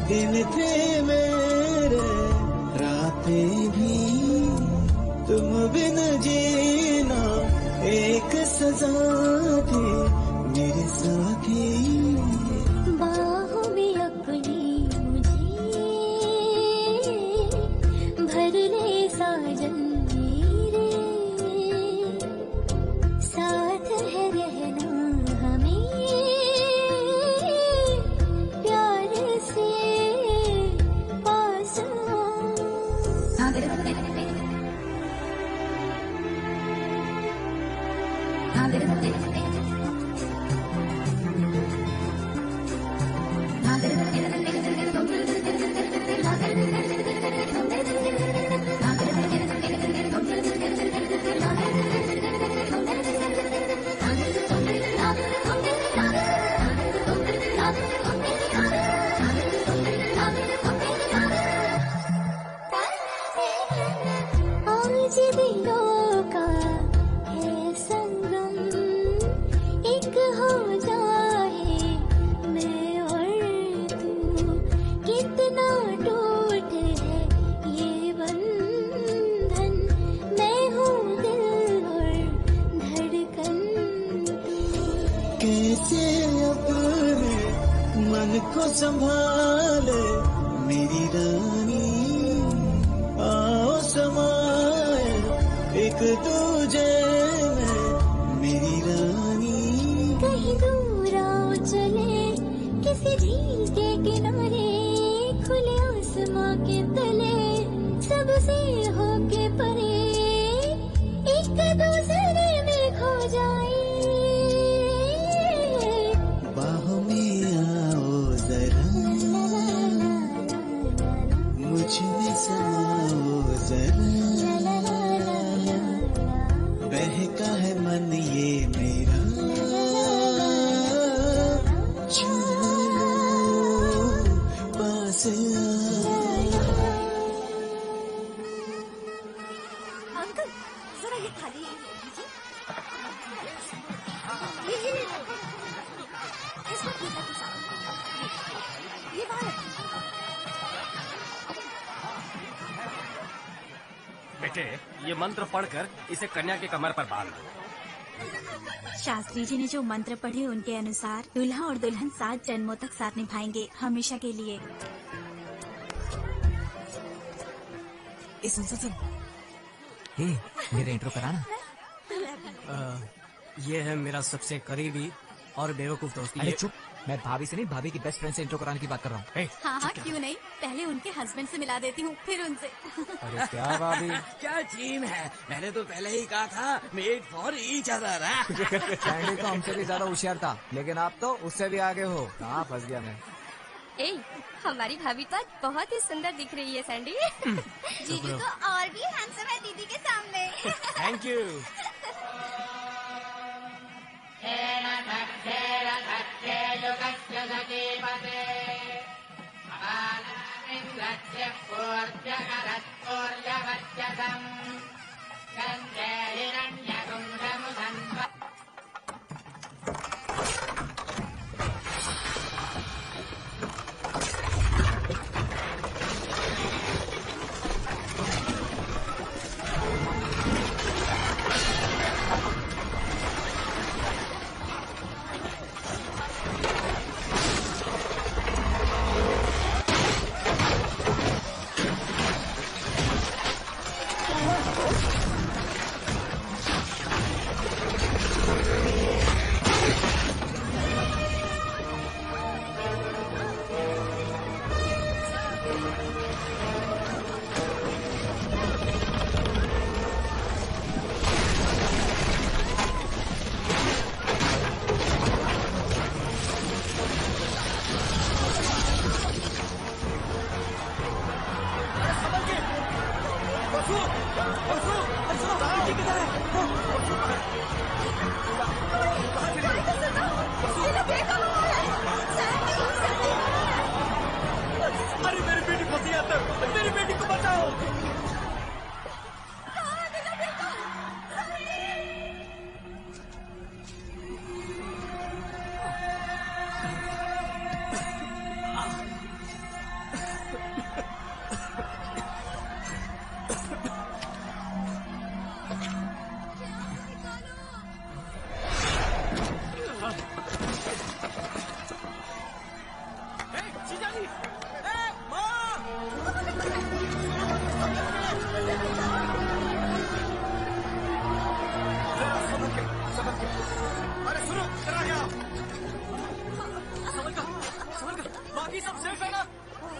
दिन थे मेरे रातें भी तुम बिन जीना एक सजा थी मेरे साथी बाहों में अपनी मुझे भर ले साजन मेरे साथ है रहना हमें प्यार से पास आज दिलों का है संगम एक हो जाए मैं और तू कितना टूट है ये बंधन मैं हूँ दिल और धड़कन कैसे अपने मन को संभाले मेरी रानी आओ समाए एक दूजे में मेरी रानी कहीं दूर आओ चले किसी झील के किनारे खुले आसमां के तले सबसे होके परे एक दूसरे में खो जाए बाहों में आओ जरा मुझ में समाओ जरा बहका है मन ये मेरा चलो पास अंकल जरा ये थाली लीजिए ये ले लो इसमें पीता की सामान ये बाहर बेटे, ये मंत्र पढ़कर इसे कन्या के कमर पर बांध दो। शास्त्री जी ने जो मंत्र पढ़े उनके अनुसार दूल्हा और दुल्हन 7 जन्मों तक साथ निभाएंगे हमेशा के लिए। सुन हे मेरा इंट्रो कराना। ये है मेरा सबसे करीबी और बेवकूफ दोस्त। अरे चुप, मैं भाभी से नहीं भाभी की बेस्ट फ्रेंड से इंट्रो कराने की बात कर रहा हूँ। हाँ हाँ क्यों नहीं, पहले उनके हस्बैंड से मिला देती हूँ फिर उनसे। अरे क्या भाभी क्या सीन है, मैंने तो पहले ही कहा था made for each other. Sandy तो हमसे भी ज्यादा होशियार था, लेकिन आप तो उससे भी आगे हो। कहाँ फंस गया मैं। ए, हमारी भाभी तो आज बहुत ही सुंदर दिख रही है सैंडी। जीजू तो और भी हैंडसम है दीदी के सामने। Thank you.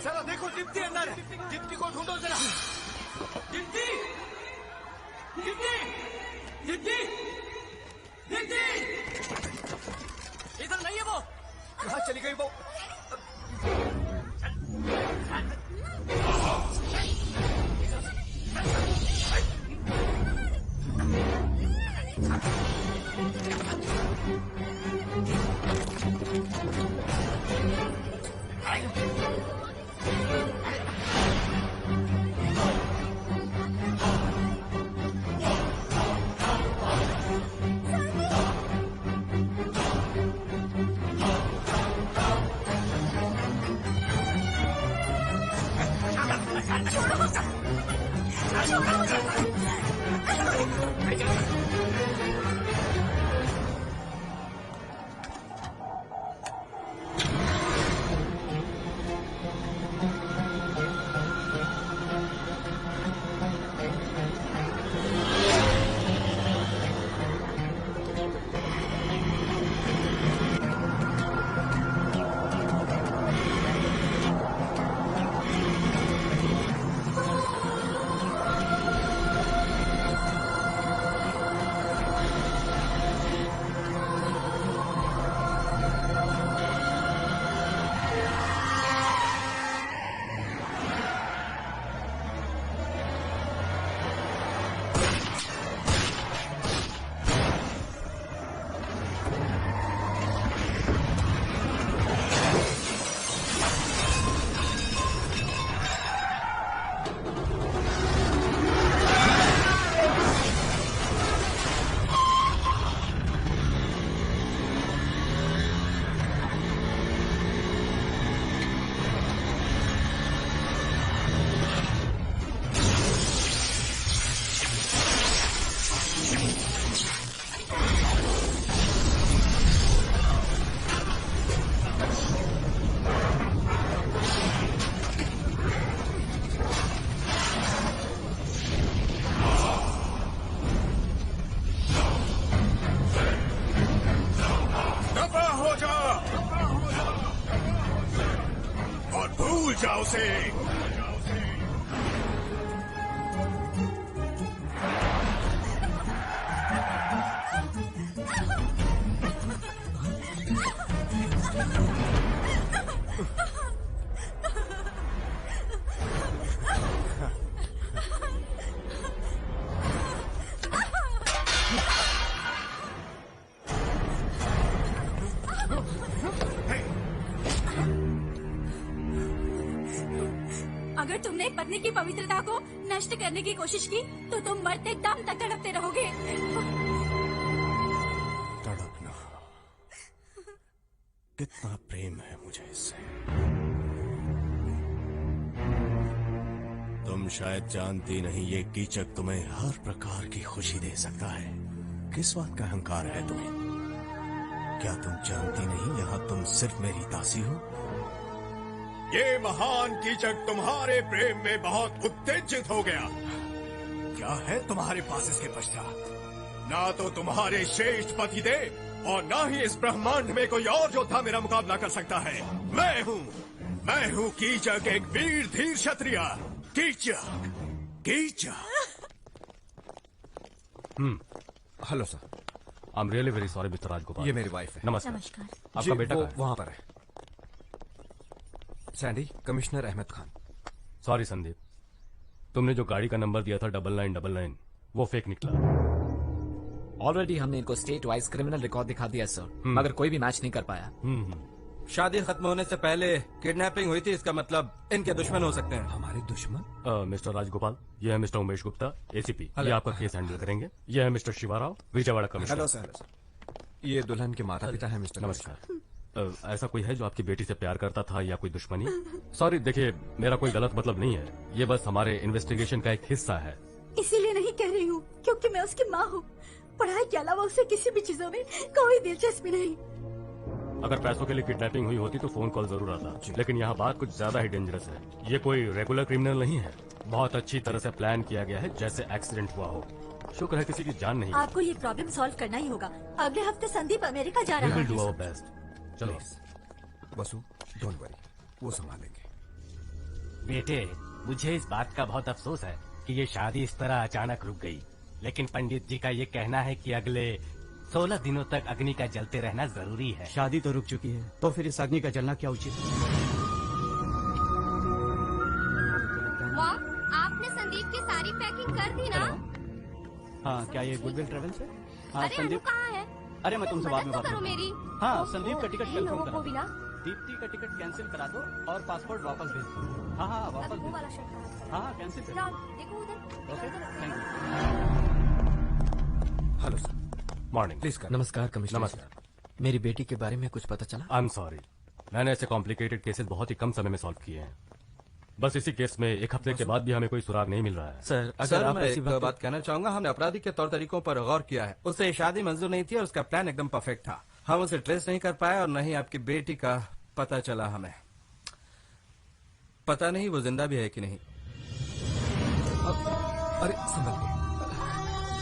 जरा देखो दीप्ति अंदर है। दीप्ति को ढूंढो जरा। दीप्ति, दीप्ति, दीप्ति, दीप्ति, इधर नहीं है वो। कहाँ चली गई वो? जाओ से। अगर तुमने पत्नी की पवित्रता को नष्ट करने की कोशिश की तो तुम मरते दम तक तड़पते रहोगे। तड़पना, कितना प्रेम है मुझे इससे। तुम शायद जानती नहीं, ये कीचक तुम्हें हर प्रकार की खुशी दे सकता है। किस बात का अहंकार है तुम्हें? क्या तुम जानती नहीं, यहाँ तुम सिर्फ मेरी दासी हो? ये महान कीचक तुम्हारे प्रेम में बहुत उत्तेजित हो गया। क्या है तुम्हारे पास इसके पश्चात? ना तो तुम्हारे श्रेष्ठ पति दे और ना ही इस ब्रह्मांड में कोई और योद्धा मेरा मुकाबला कर सकता है। मैं हूँ कीचक, एक वीर धीर क्षत्रिय। Kichak, Kichak. Hello sir. I am really very sorry mister Rajagopal. ये मेरी वाइफ है। नमस्कार। आपका बेटा कहाँ है? वहाँ पर है। Sandy, commissioner Ahmed Khan. Sorry Sandeep, तुमने जो गाड़ी का नंबर दिया था 9999 वो फेक निकला। ऑलरेडी हमने इनको स्टेट वाइज क्रिमिनल रिकॉर्ड दिखा दिया सर, मगर कोई भी मैच नहीं कर पाया। शादी खत्म होने से पहले किडनैपिंग हुई थी, इसका मतलब इनके दुश्मन हो सकते हैं। हमारे दुश्मन? मिस्टर राजगोपाल, ये है मिस्टर उमेश गुप्ता, एसीपी। ये आपका केस हैंडल करेंगे। ये है mister Shivarao, Vijayawada commissioner. Hello sir. ये दुल्हन के माता पिता है मिस्टर। नमस्कार। ऐसा कोई है जो आपकी बेटी से प्यार करता था या कोई दुश्मनी? सॉरी, देखिए मेरा कोई गलत मतलब नहीं है, ये बस हमारे इन्वेस्टिगेशन का एक हिस्सा है। इसीलिए नहीं कह रही हूँ क्योंकि मैं उसकी माँ हूँ। पढ़ाई के अलावा उसे किसी भी चीजों में कोई दिलचस्पी नहीं। अगर पैसों के लिए किडनैपिंग हुई होती तो फोन कॉल जरूर आता, लेकिन यहाँ बात कुछ ज्यादा ही डेंजरस है। ये कोई रेगुलर क्रिमिनल नहीं है, बहुत अच्छी तरह से प्लान किया गया है, जैसे एक्सीडेंट हुआ हो। शुक्र है किसी की जान नहीं। आपको ये प्रॉब्लम सॉल्व करना ही होगा। अगले हफ्ते संदीप अमेरिका जा रहा है। We will do our best। चलो बसु, डोंट वरी, वो संभालेंगे। बेटे, मुझे इस बात का बहुत अफसोस है कि ये शादी इस तरह अचानक रुक गई। लेकिन पंडित जी का ये कहना है कि अगले 16 दिनों तक अग्नि का जलते रहना जरूरी है। शादी तो रुक चुकी है, तो फिर इस अग्नि का जलना क्या उचित है? मॉम, आपने संदीप की सारी पैकिंग कर दी ना? हाँ, क्या ये गुडविल ट्रेवल्स है? हाँ, अरे अनु कहाँ है? अरे मैं तुमसे बाद में बात करो मेरी। हाँ, संदीप का टिकट इन लोगों कंफर्म को भी करा ना? दो। दीप्ति का टिकट कैंसिल करा दो और पासपोर्ट वापस भेज दो। हाँ हाँ, वापस वो भेज वाला दो। शर्ट हाँ हाँ, कैंसिल कर लाओ, देखो उधर। Okay, thank you. Hello sir. Morning. Please कर। नमस्कार कमिश्नर। नमस्कार। मेरी बेटी के बारे में कुछ पता चला? आई एम सॉरी, मैंने ऐसे कॉम्प्लिकेटेड केसेस बहुत ही कम समय में सॉल्व किए हैं। बस इसी केस में 1 हफ्ते के बाद भी हमें कोई सुराग नहीं मिल रहा है। सर, अगर आप ऐसी बात कहना चाहूंगा, हमने अपराधी के तौर तरीकों पर गौर किया है। उसे शादी मंजूर नहीं थी और उसका प्लान एकदम परफेक्ट था। हम उसे ट्रेस नहीं कर पाए और न ही आपकी बेटी का पता चला हमें। पता नहीं वो जिंदा भी है कि नहीं। अरे संभल के,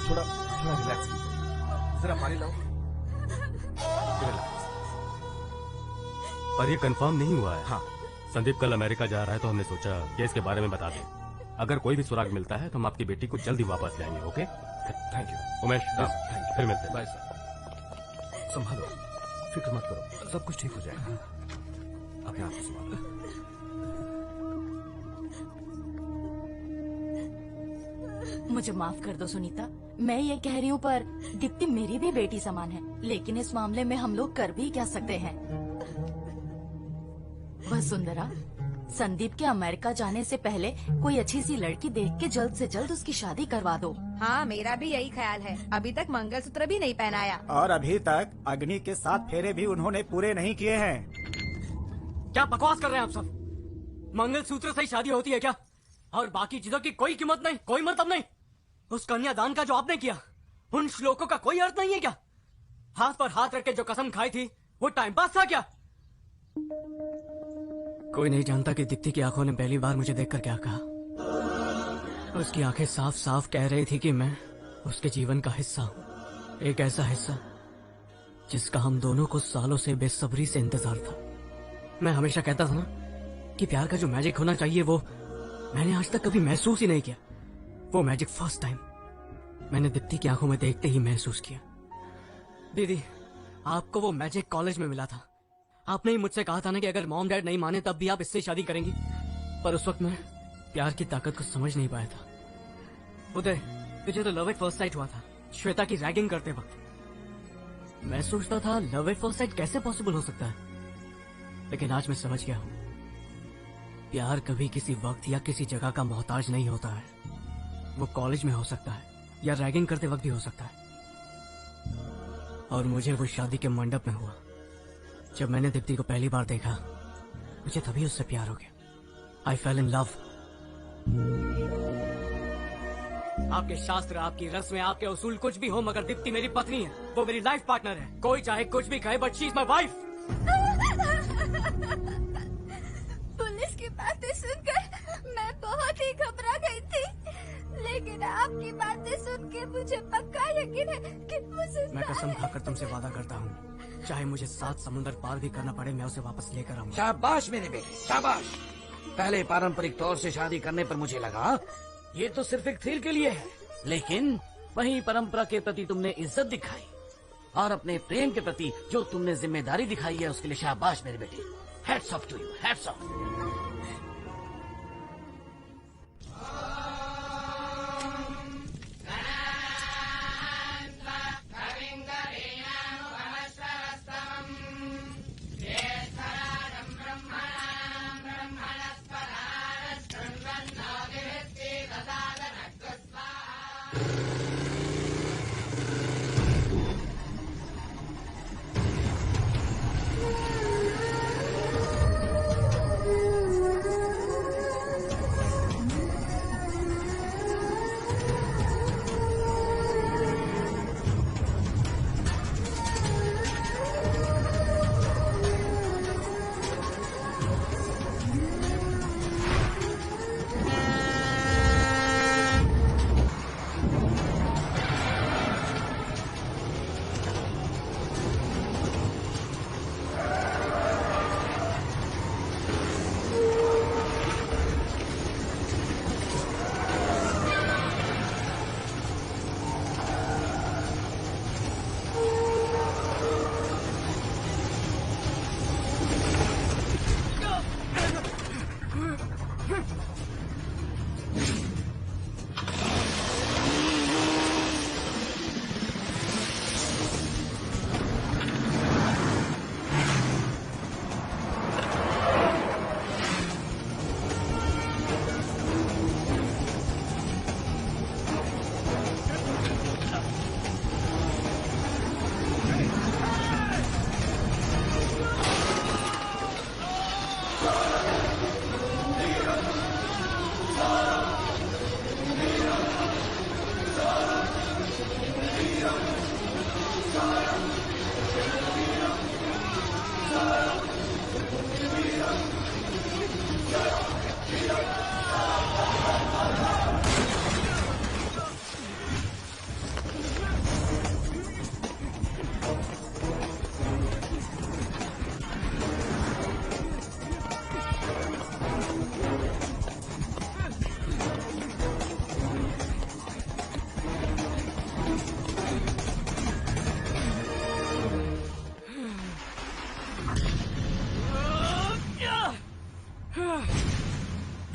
थोड़ा रिलैक्स कीजिए। जरा पानी लाओ। पर ये कंफर्म नहीं हुआ है। हाँ, संदीप कल अमेरिका जा रहा है, तो हमने सोचा केस के बारे में बता दें। अगर कोई भी सुराग मिलता है तो हम आपकी बेटी को जल्दी वापस लाएंगे। Okay, thank you Umesh, thank you. फिर मिलते हैं। Bye sir. संभालो, फिक्र मत करो, सब कुछ ठीक हो जाएगा। अपने आप को संभालो। मुझे माफ कर दो सुनीता, मैं ये कह रही हूँ पर दीप्ति मेरी भी बेटी समान है। लेकिन इस मामले में हम लोग कर भी क्या सकते हैं? वसुंधरा, संदीप के अमेरिका जाने से पहले कोई अच्छी सी लड़की देख के जल्द से जल्द उसकी शादी करवा दो। हाँ, मेरा भी यही ख्याल है। अभी तक मंगलसूत्र भी नहीं पहनाया और अभी तक अग्नि के 7 फेरे भी उन्होंने पूरे नहीं किए हैं। क्या बकवास कर रहे हैं आप सब? मंगलसूत्र से ही शादी होती है क्या? और बाकी चीजों की कोई कीमत नहीं, कोई मतलब नहीं? उस कन्यादान का जो आपने किया, उन श्लोकों का कोई अर्थ नहीं है क्या? हाथ पर हाथ रख के जो कसम खाई थी, वो टाइम पास था क्या? कोई नहीं जानता कि दीप्ति की आंखों ने पहली बार मुझे देखकर क्या कहा। उसकी आंखें साफ साफ कह रही थी कि मैं उसके जीवन का हिस्सा हूं, एक ऐसा हिस्सा जिसका हम दोनों को सालों से बेसब्री से इंतजार था। मैं हमेशा कहता था ना कि प्यार का जो मैजिक होना चाहिए वो मैंने आज तक कभी महसूस ही नहीं किया। वो मैजिक फर्स्ट टाइम मैंने दीप्ति की आंखों में देखते ही महसूस किया। दीदी, आपको वो मैजिक कॉलेज में मिला था। आपने ही मुझसे कहा था ना कि अगर मॉम डैड नहीं माने तब भी आप इससे शादी करेंगी। पर उस वक्त मैं प्यार की ताकत को समझ नहीं पाया था। उदय, तुझे तो लव एट फर्स्ट साइट हुआ था श्वेता की रैगिंग करते वक्त। मैं सोचता था लव एट फर्स्ट साइट कैसे पॉसिबल हो सकता है, लेकिन आज मैं समझ गया हूं, प्यार कभी किसी वक्त या किसी जगह का मोहताज नहीं होता है। वो कॉलेज में हो सकता है या रैगिंग करते वक्त भी हो सकता है। और मुझे वो शादी के मंडप में हुआ। जब मैंने दीप्ति को पहली बार देखा, मुझे तभी उससे प्यार हो गया। आई फेल इन लव। आपके शास्त्र, आपकी रस्में, आपके उसूल कुछ भी हो, मगर दीप्ति मेरी पत्नी है। वो मेरी लाइफ पार्टनर है। कोई चाहे कुछ भी कहे, but she is my wife. Police की बातें सुनकर मैं बहुत ही घबरा गई थी, लेकिन आपकी बातें सुन के मुझे पक्का यकीन है कि मुझे मैं कसम खाकर तुमसे वादा करता हूँ, चाहे मुझे 7 समुंदर पार भी करना पड़े, मैं उसे वापस लेकर आऊंगा। शाबाश मेरे बेटे, शाबाश। पहले पारंपरिक तौर से शादी करने पर मुझे लगा ये तो सिर्फ एक थ्रिल के लिए है, लेकिन वही परंपरा के प्रति तुमने इज्जत दिखाई और अपने प्रेम के प्रति जो तुमने जिम्मेदारी दिखाई है उसके लिए शाबाश मेरे बेटे। Hats off to you, hats off.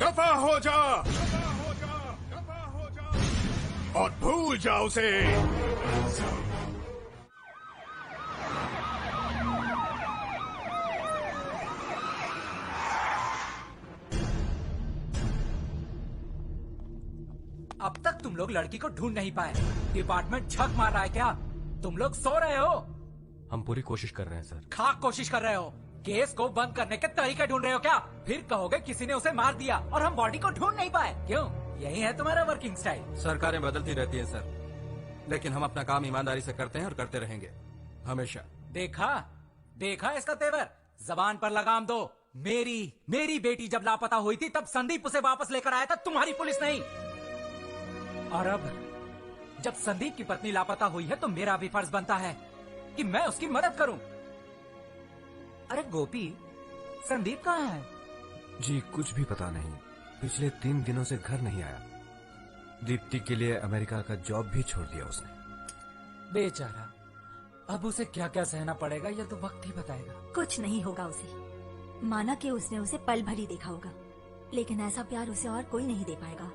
दफा हो जा और भूल जा उसे। अब तक तुम लोग लड़की को ढूंढ नहीं पाए। डिपार्टमेंट झक मार रहा है क्या? तुम लोग सो रहे हो? हम पूरी कोशिश कर रहे हैं सर। खाक कोशिश कर रहे हो? केस को बंद करने के तरीके ढूंढ रहे हो क्या? फिर कहोगे किसी ने उसे मार दिया और हम बॉडी को ढूंढ नहीं पाए। क्यों? यही है तुम्हारा वर्किंग स्टाइल? सरकारें बदलती रहती हैं सर, लेकिन हम अपना काम ईमानदारी से करते हैं और करते रहेंगे हमेशा। देखा इसका तेवर। जबान पर लगाम दो। मेरी बेटी जब लापता हुई थी तब संदीप उसे वापस लेकर आया था, तुम्हारी पुलिस नहीं। और अब जब संदीप की पत्नी लापता हुई है तो मेरा भी फर्ज बनता है कि मैं उसकी मदद करूं। अरे गोपी, संदीप कहाँ है? जी कुछ भी पता नहीं। पिछले 3 दिनों से घर नहीं आया। दीप्ति के लिए अमेरिका का जॉब भी छोड़ दिया उसने। बेचारा, अब उसे क्या क्या सहना पड़ेगा ये तो वक्त ही बताएगा। कुछ नहीं होगा उसे। माना कि उसने उसे पल भर ही देखा होगा, लेकिन ऐसा प्यार उसे और कोई नहीं दे पाएगा।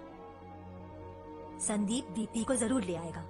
संदीप दीप्ति को जरूर ले आएगा।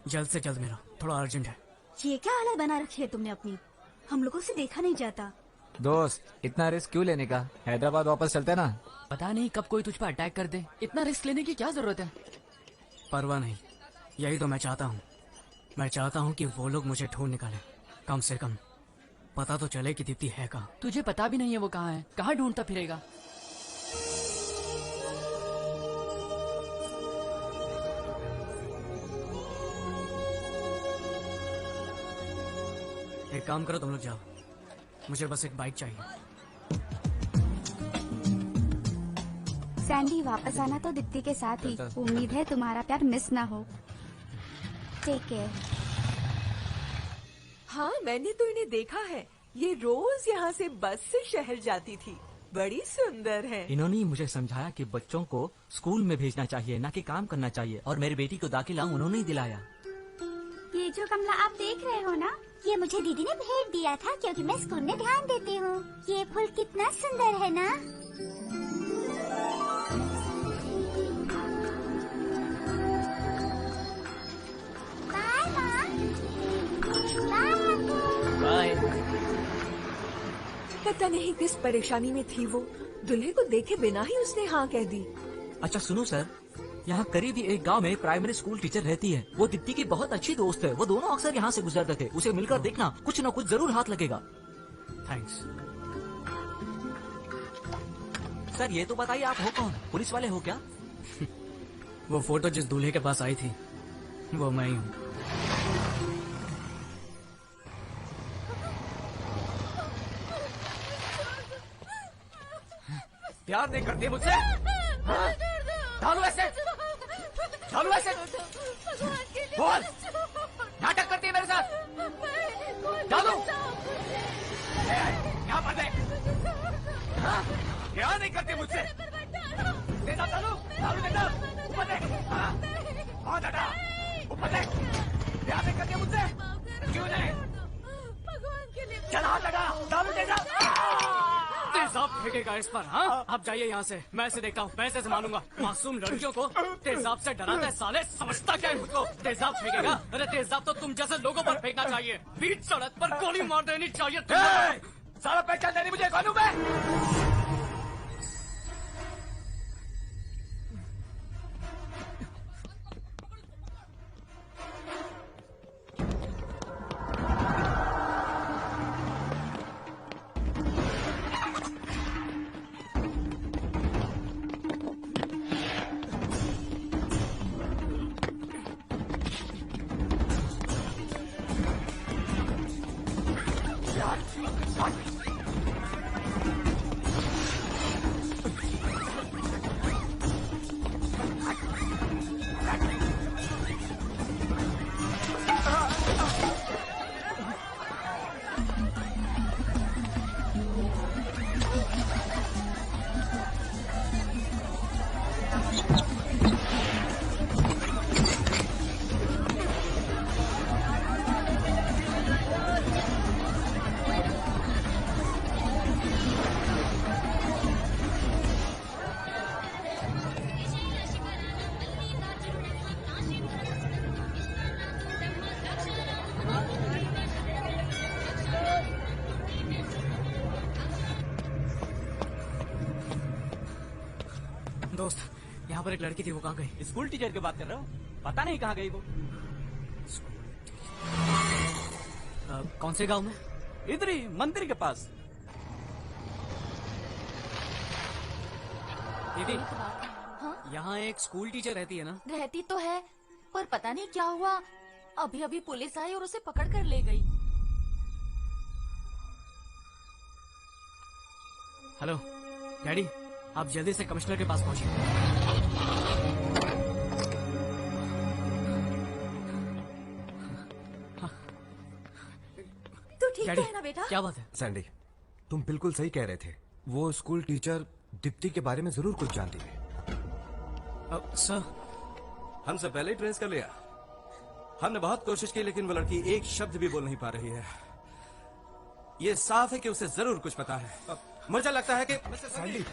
जल्द से जल्द मिलो, थोड़ा अर्जेंट है। ये क्या हालत बना रखी है तुमने अपनी? हम लोगों से देखा नहीं जाता। दोस्त, इतना रिस्क क्यों लेने का? हैदराबाद वापस चलते ना। पता नहीं कब कोई तुझ पर अटैक कर दे, इतना रिस्क लेने की क्या जरूरत है? परवाह नहीं, यही तो मैं चाहता हूँ। मैं चाहता हूँ कि वो लोग मुझे ढूंढ निकाले। कम से कम पता तो चले कि दीप्ति है कहाँ। तुझे पता भी नहीं है वो कहाँ है, कहाँ ढूंढता फिरेगा? एक काम करो, तुम लोग जाओ, मुझे बस एक बाइक चाहिए। सैंडी, वापस आना तो दीप्ति के साथ ही। उम्मीद है तुम्हारा प्यार मिस ना हो। Take care. हाँ, मैंने तो इन्हें देखा है। ये रोज यहाँ से बस से शहर जाती थी। बड़ी सुंदर है। इन्होंने मुझे समझाया कि बच्चों को स्कूल में भेजना चाहिए, ना कि काम करना चाहिए, और मेरी बेटी को दाखिला उन्होंने ही दिलाया। ये जो गमला आप देख रहे हो ना, ये मुझे दीदी ने भेंट दिया था क्योंकि मैं स्कूल में ध्यान देती हूँ। ये फूल कितना सुंदर है ना? बाय माँ। बाय। पता नहीं किस परेशानी में थी वो। दूल्हे को देखे बिना ही उसने हाँ कह दी। अच्छा सुनो सर, यहाँ करीब ही एक गांव में प्राइमरी स्कूल टीचर रहती है। वो दीप्ति की बहुत अच्छी दोस्त है। वो दोनों अक्सर यहाँ से गुजरते थे। उसे मिलकर देखना, कुछ न कुछ जरूर हाथ लगेगा। थैंक्स। सर ये तो बताइए, आप हो कौन? पुलिस वाले हो क्या? वो फोटो जिस दूल्हे के पास आई थी वो मैं ही हूँ। प्यार नहीं करती मुझसे? डालू ऐसे, डालू ऐसे, बोल। नाटक करती है मेरे साथ। डालू, यहाँ पर देख। प्यार नहीं करती मुझसे? देना डालू, डालू देना। ऊपर देख, बहुत हटा। ऊपर देख। प्यार नहीं करती मुझसे? क्यों नहीं? चल हाथ लगा, डालू देना। तेजाब फेंकेगा इस पर? हाँ, आप जाइए यहाँ से। मैं इसे देखता हूँ, मैं इसे संभालूंगा। मासूम लड़कियों को तेजाब से डराता है साले। समझता क्या है मुझको? तेजाब फेंकेगा? अरे तेजाब तो तुम जैसे लोगों पर फेंकना चाहिए। बीच सड़क पर गोली मार देनी चाहिए। सारा पहचान देनी मुझे, कौन हूँ मैं? पर एक लड़की थी, वो कहाँ गई? स्कूल टीचर की बात कर रहे हो? पता नहीं कहाँ गई वो। कौन से गांव में? इधर ही मंदिर के पास। दीदी, यहाँ एक स्कूल टीचर रहती है ना? रहती तो है, पर पता नहीं क्या हुआ, अभी अभी पुलिस आई और उसे पकड़ कर ले गई। हेलो डैडी, आप जल्दी से कमिश्नर के पास पहुंचिए। तू ठीक तो है ना बेटा? क्या बात है? सैंडी, तुम बिल्कुल सही कह रहे थे। वो स्कूल टीचर दीप्ति के बारे में जरूर कुछ जानती है। सर, हमसे पहले ही ट्रेस कर लिया। हमने बहुत कोशिश की, लेकिन वो लड़की एक शब्द भी बोल नहीं पा रही है। ये साफ है कि उसे जरूर कुछ पता है। मुझे लगता है कि सैंडी,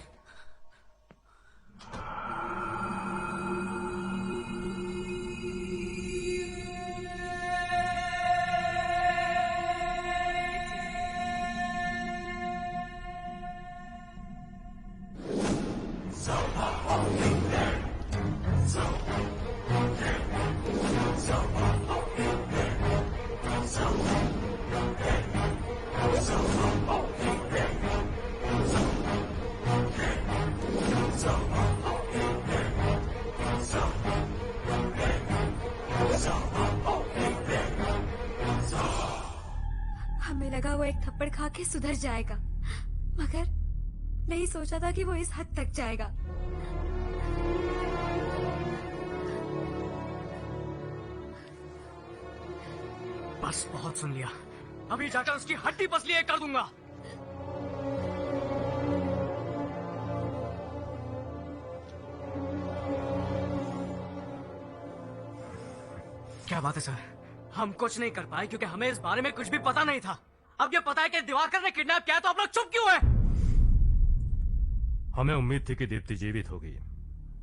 हमें लगा वो एक थप्पड़ खा के सुधर जाएगा, मगर नहीं सोचा था कि वो इस हद तक जाएगा। बस बहुत सुन लिया, अभी जाकर उसकी हड्डी पसली एक कर दूंगा। क्या बात है सर? हम कुछ नहीं कर पाए क्योंकि हमें इस बारे में कुछ भी पता नहीं था। अब ये पता है कि दिवाकर ने किडनैप किया, तो आप लोग चुप क्यों हैं? हमें उम्मीद थी कि दीप्ति जीवित होगी,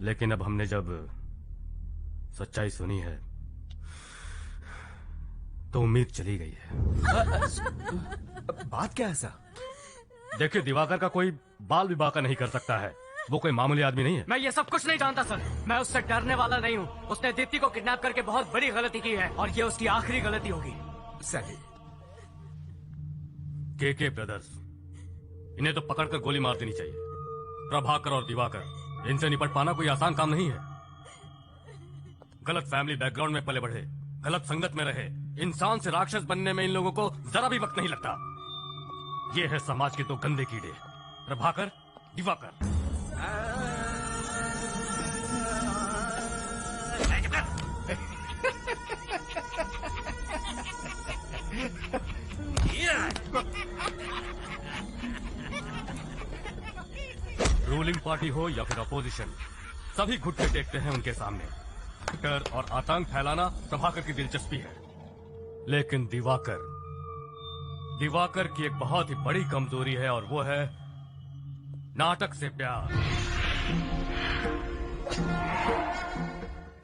लेकिन अब हमने जब सच्चाई सुनी है तो उम्मीद चली गई है। बात क्या है सर? देखिए, दिवाकर का कोई बाल विवाह का नहीं कर सकता है। वो कोई मामूली आदमी नहीं है। मैं ये सब कुछ नहीं जानता सर, मैं उससे डरने वाला नहीं हूँ। उसने दीप्ति को किडनैप करके बहुत बड़ी गलती की है और ये उसकी आखिरी गलती होगी। सही। के ब्रदर्स, इन्हें तो पकड़कर गोली मार देनी चाहिए। प्रभाकर और दिवाकर, इनसे निपट पाना कोई आसान काम नहीं है। गलत फैमिली बैकग्राउंड में पले बढ़े, गलत संगत में रहे, इंसान से राक्षस बनने में इन लोगों को जरा भी वक्त नहीं लगता। ये है समाज के दो गंदे कीड़े, प्रभाकर, दिवाकर। रूलिंग पार्टी हो या फिर अपोजिशन, सभी घुटने टेकते हैं उनके सामने। डर और आतंक फैलाना प्रभाकर की दिलचस्पी है, लेकिन दिवाकर की एक बहुत ही बड़ी कमजोरी है और वो है नाटक से प्यार।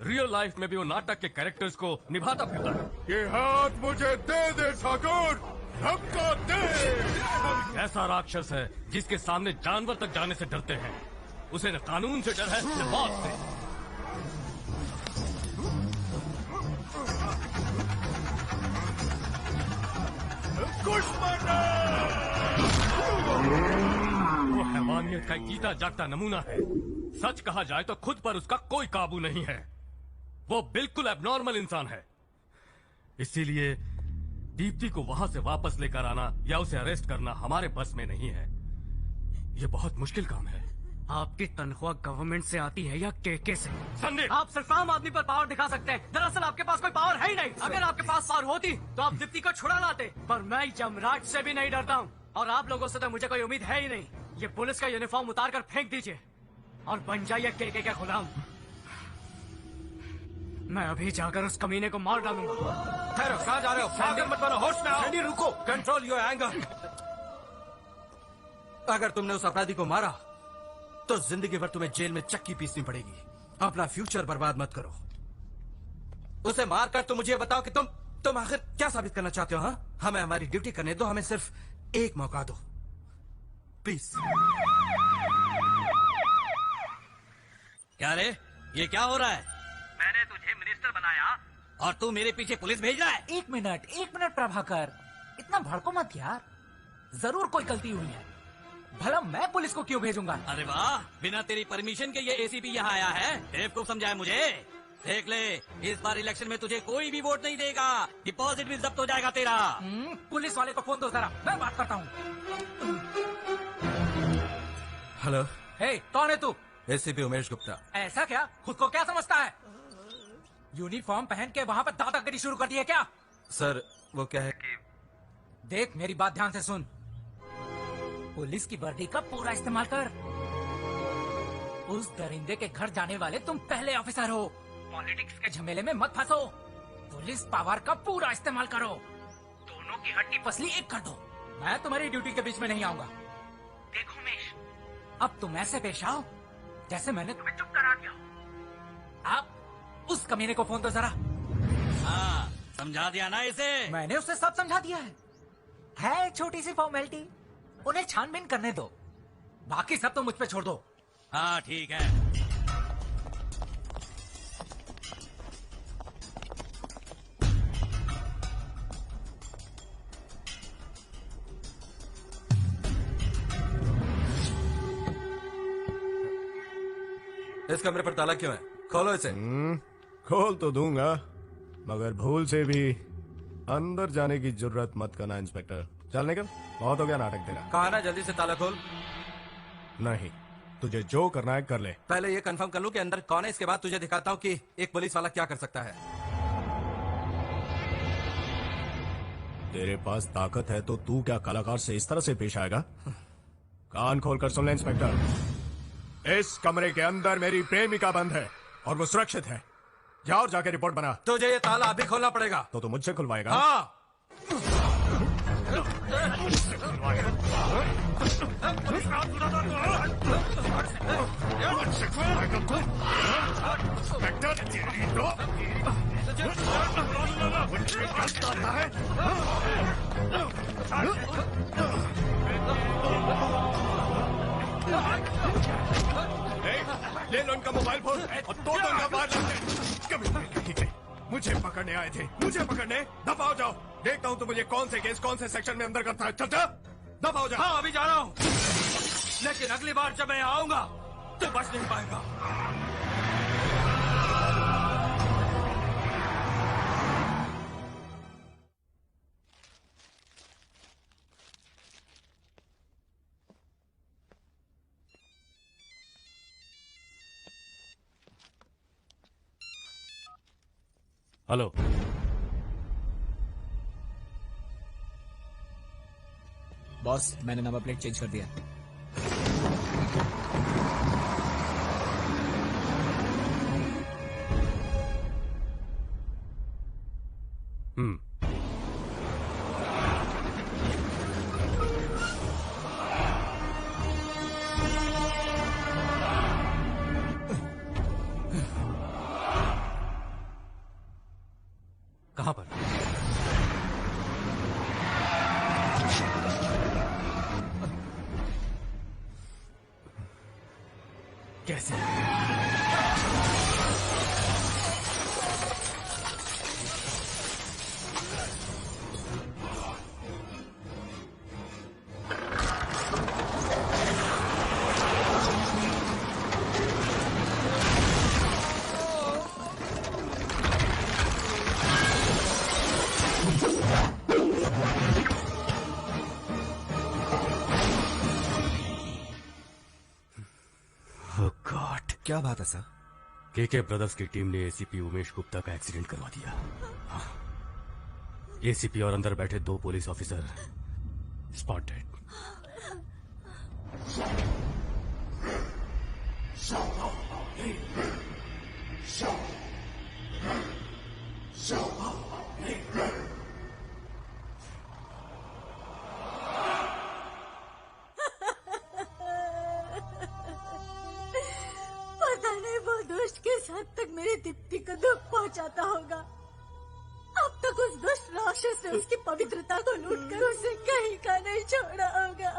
रियल लाइफ में भी वो नाटक के कैरेक्टर्स को निभाता फिरता है। ये हाथ मुझे दे दे ठाकुर, धक्का दे। ऐसा राक्षस है जिसके सामने जानवर तक जाने से डरते हैं। उसे न कानून से डर है न मौत से। वो हैवानियत का जीता जागता नमूना है। सच कहा जाए तो खुद पर उसका कोई काबू नहीं है। वो बिल्कुल एबनॉर्मल इंसान है। इसीलिए दीप्ति को वहां से वापस लेकर आना या उसे अरेस्ट करना हमारे बस में नहीं है। ये बहुत मुश्किल काम है। आपकी तनख्वाह गवर्नमेंट से आती है या केके से? संदीप, आप सिर्फ आम आदमी पर पावर दिखा सकते हैं। दरअसल आपके पास कोई पावर है ही नहीं। अगर आपके पास पावर होती तो आप दीप्ति को छुड़ा लाते, पर मैं यमराज से भी नहीं डरता हूँ और आप लोगों से तो मुझे कोई उम्मीद है ही नहीं। ये पुलिस का यूनिफॉर्म उतार कर फेंक दीजिए और बन जाइए केके का गुलाम। मैं अभी जाकर उस कमीने को मार डालूंगा। ठहरो, कहाँ जा रहे हो? पागल मत बनो, होश में आओ। सैंडी, रुको, कंट्रोल योर एंगर। अगर तुमने उस अपराधी को मारा तो जिंदगी भर तुम्हें जेल में चक्की पीसनी पड़ेगी। अपना फ्यूचर बर्बाद मत करो। उसे मारकर तुम मुझे बताओ कि तुम आखिर क्या साबित करना चाहते हो? हाँ, हमें हमारी ड्यूटी करने दो। हमें सिर्फ एक मौका दो, प्लीज। क्या रे, ये क्या हो रहा है? मैंने तुझे मिनिस्टर बनाया और तू मेरे पीछे पुलिस भेज रहा है? एक मिनट प्रभाकर, इतना भड़को मत यार। जरूर कोई गलती हुई है, भला मैं पुलिस को क्यों भेजूंगा? अरे वाह, बिना तेरी परमिशन के ये एसीपी यहाँ आया है। बेवकूफ समझा है मुझे। देख ले, इस बार इलेक्शन में तुझे कोई भी वोट नहीं देगा। डिपॉजिट भी जब्त हो जाएगा तेरा। पुलिस वाले को फोन दो जरा, मैं बात करता हूँ। हेलो। हे, कौन है तू? एसीपी उमेश गुप्ता। ऐसा क्या? खुद को क्या समझता है? यूनिफॉर्म पहन के वहाँ पर दादागिरी शुरू कर दी है क्या? सर वो क्या है कि देख, मेरी बात ध्यान से सुन। पुलिस की वर्दी का पूरा इस्तेमाल कर। उस दरिंदे के घर जाने वाले तुम पहले ऑफिसर हो। पॉलिटिक्स के झमेले में मत फंसो। पुलिस पावर का पूरा इस्तेमाल करो। दोनों की हड्डी पसली एक कर दो। मैं तुम्हारी ड्यूटी के बीच में नहीं आऊंगा। देखो उमेश, अब तुम ऐसे पेश आओ जैसे मैंने तुम्हें चुप करा दिया। आप उस कमीने को फोन दो जरा। हाँ, समझा दिया ना इसे? मैंने उसे सब समझा दिया है छोटी सी फॉर्मेलिटी। उन्हें छानबीन करने दो, बाकी सब तो मुझ पे छोड़ दो। हाँ ठीक है। इस कमरे पर ताला क्यों है? खोलो इसे। खोल तो दूंगा, मगर भूल से भी अंदर जाने की जरूरत मत करना इंस्पेक्टर। चल निकल, बहुत हो गया नाटक तेरा। कहा ना जल्दी से ताला खोल। नहीं, तुझे जो करना है कर ले। पहले ये कंफर्म कर लूं कि अंदर कौन है, इसके बाद तुझे दिखाता हूँ कि एक पुलिस वाला क्या कर सकता है। तेरे पास ताकत है तो तू क्या कलाकार से इस तरह से पेश आएगा? कान खोलकर सुन ले इंस्पेक्टर, इस कमरे के अंदर मेरी प्रेमिका बंद है और वो सुरक्षित है। जा और जाके रिपोर्ट बना। तुझे ये ताला अभी खोलना पड़ेगा। तो तू मुझसे खुलवाएगा? हाँ। ले लो उनका मोबाइल फोन और दो उनका बाहर लाते। कभी कहीं गए, मुझे पकड़ने आए थे, मुझे पकड़ने। दबाओ जाओ, देखता हूँ तो मुझे कौन से केस कौन से सेक्शन में अंदर करता है। चल दबाओ जाओ। हाँ अभी जा रहा हूँ, लेकिन अगली बार जब मैं आऊंगा तो बच नहीं पाएगा। हेलो, बॉस, मैंने नंबर प्लेट चेंज कर दिया। कहां पर? कैसे? क्या बात है सर? केके ब्रदर्स की टीम ने एसीपी उमेश गुप्ता का एक्सीडेंट करवा दिया। एसीपी और अंदर बैठे 2 पुलिस ऑफिसर स्पॉटेड। पता नहीं वो दुष्ट किस हद तक मेरी दीप्ति को दुख पहुंचाता होगा। अब तक उस दुष्ट राक्षस ने उसकी पवित्रता को लूटकर उसे कहीं का नहीं छोड़ा होगा।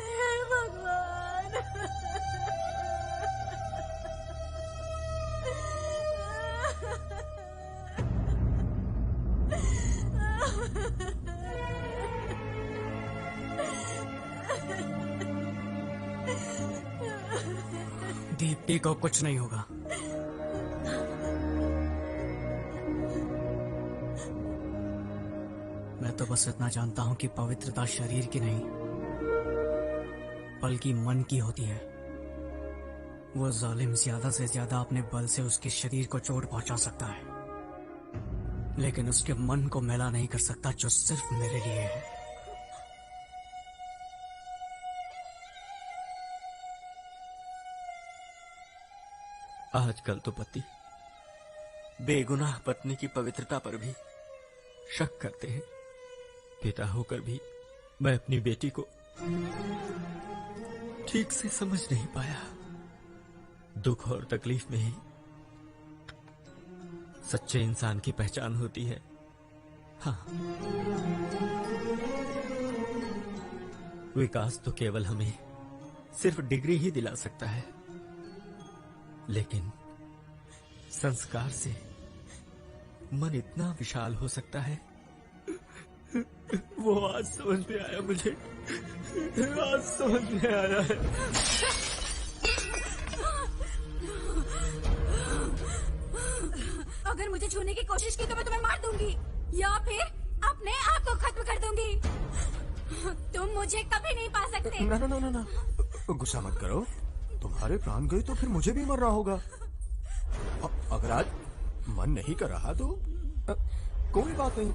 हे भगवान। दीप्ति को कुछ नहीं होगा। मैं तो बस इतना जानता हूं कि पवित्रता शरीर की नहीं बल्कि मन की होती है। वो जालिम ज्यादा से ज्यादा अपने बल से उसके शरीर को चोट पहुंचा सकता है, लेकिन उसके मन को मैला नहीं कर सकता, जो सिर्फ मेरे लिए है। आजकल तो पति बेगुनाह पत्नी की पवित्रता पर भी शक करते हैं। पिता होकर भी मैं अपनी बेटी को ठीक से समझ नहीं पाया। दुख और तकलीफ में ही सच्चे इंसान की पहचान होती है। हाँ, विकास तो केवल हमें सिर्फ डिग्री ही दिला सकता है, लेकिन संस्कार से मन इतना विशाल हो सकता है। वो आज समझ में आया मुझे, आज समझ में आया है। अगर मुझे छूने की कोशिश की तो मैं तुम्हें मार दूंगी या फिर अपने आप को खत्म कर दूंगी। तुम मुझे कभी नहीं पा सकते। ना ना ना ना ना, गुस्सा मत करो। तुम्हारे प्राण गए तो फिर मुझे भी मरना होगा। अगर आज मन नहीं कर रहा तो कोई बात नहीं,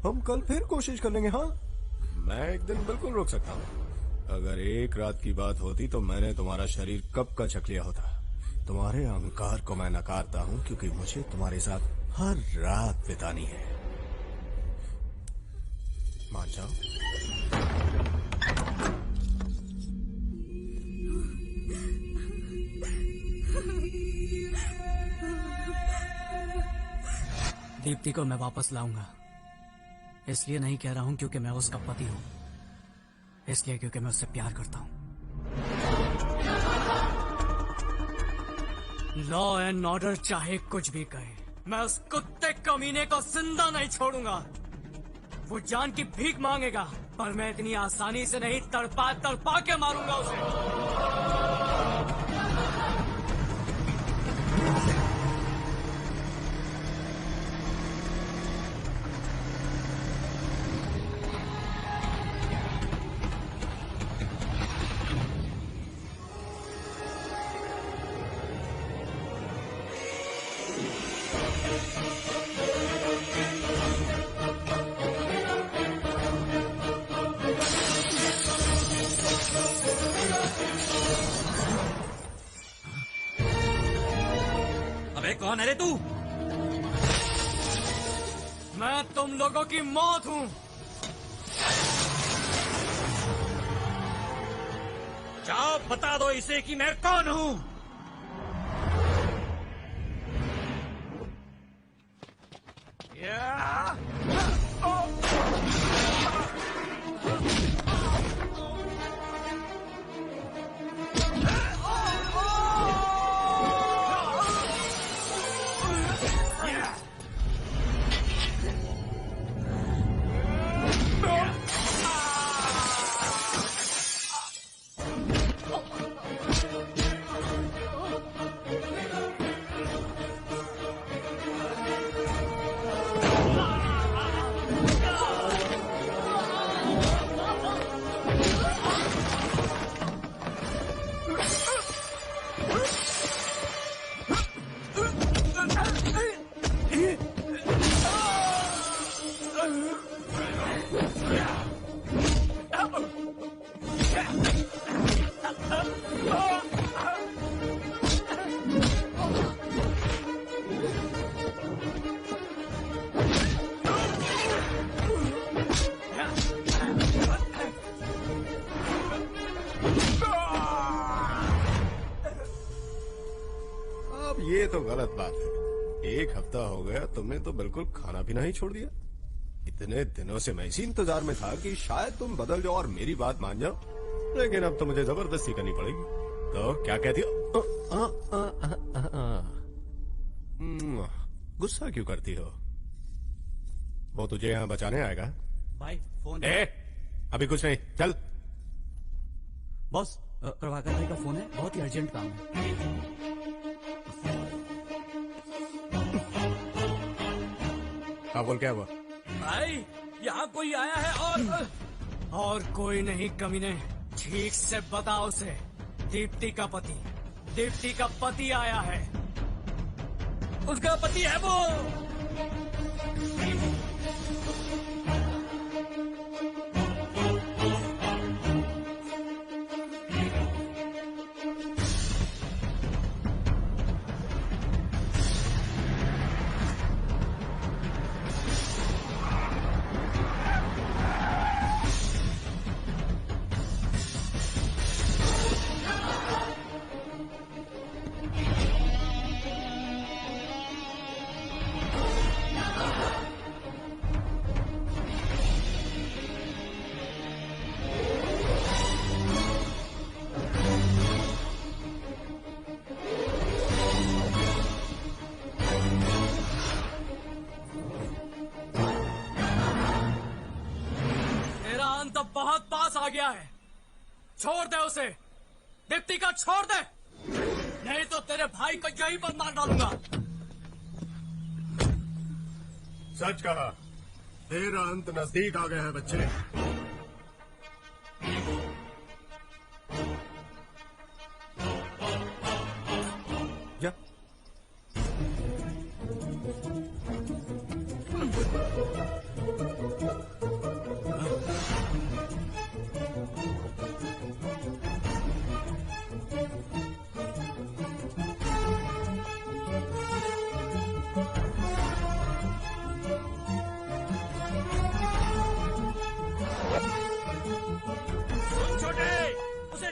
हम कल फिर कोशिश कर लेंगे। हाँ, मैं एक दिन बिल्कुल रोक सकता हूँ। अगर एक रात की बात होती तो मैंने तुम्हारा शरीर कब का छक लिया होता। तुम्हारे अहंकार को मैं नकारता हूँ क्योंकि मुझे तुम्हारे साथ हर रात बितानी है। मान जाओ। दीप्ति को मैं वापस लाऊंगा। इसलिए नहीं कह रहा हूं क्योंकि मैं उसका पति हूं, इसलिए क्योंकि मैं उससे प्यार करता हूं। लॉ एंड ऑर्डर चाहे कुछ भी कहे, मैं उस कुत्ते कमीने को जिंदा नहीं छोड़ूंगा। वो जान की भीख मांगेगा, पर मैं इतनी आसानी से नहीं, तड़पा तड़पा के मारूंगा उसे। कौन है रे तू? मैं तुम लोगों की मौत हूं। जाओ बता दो इसे कि मैं कौन हूं। ये तो गलत बात है। एक हफ्ता हो गया, तुमने तो बिल्कुल खाना पीना ही छोड़ दिया। इतने दिनों से मैं इसी इंतजार में था कि शायद तुम बदल जाओ और मेरी बात मान जाओ, लेकिन अब तो मुझे जबरदस्ती करनी पड़ेगी। तो क्या कहती हो? गुस्सा क्यों करती हो? वो तुझे यहाँ बचाने आएगा। भाई फोन अभी कुछ नहीं, चल। बॉस प्रभाकर भाई का फोन है, बहुत ही अर्जेंट काम है। हाँ बोल, क्या हुआ? भाई यहाँ कोई आया है और कोई नहीं कमीने, ठीक से बताओ उसे। दीप्ति का पति आया है, उसका पति है वो। बहुत पास आ गया है, छोड़ दे उसे। दीप्ति का छोड़ दे, नहीं तो तेरे भाई को यहीं पर मार डालूंगा। सच कहा, तेरा अंत नजदीक आ गया है बच्चे। क्या?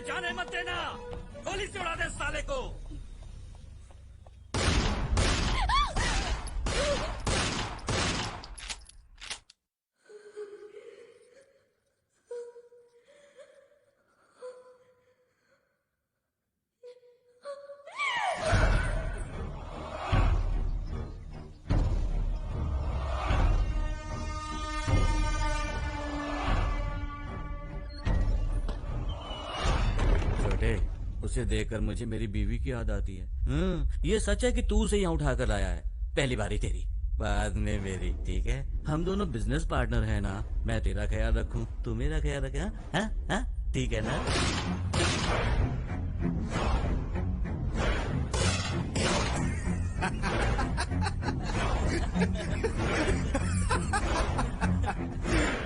जाने मत देना, गोली से उड़ा दे साले को। उसे देखकर मुझे मेरी बीवी की याद आती है। ये सच है कि तू उसे यहाँ उठा कर लाया है? पहली बारी तेरी, बाद में मेरी, ठीक है? हम दोनों बिजनेस पार्टनर हैं ना, मैं तेरा ख्याल रखूं, तू मेरा ख्याल रखे। हाँ, ठीक है ना?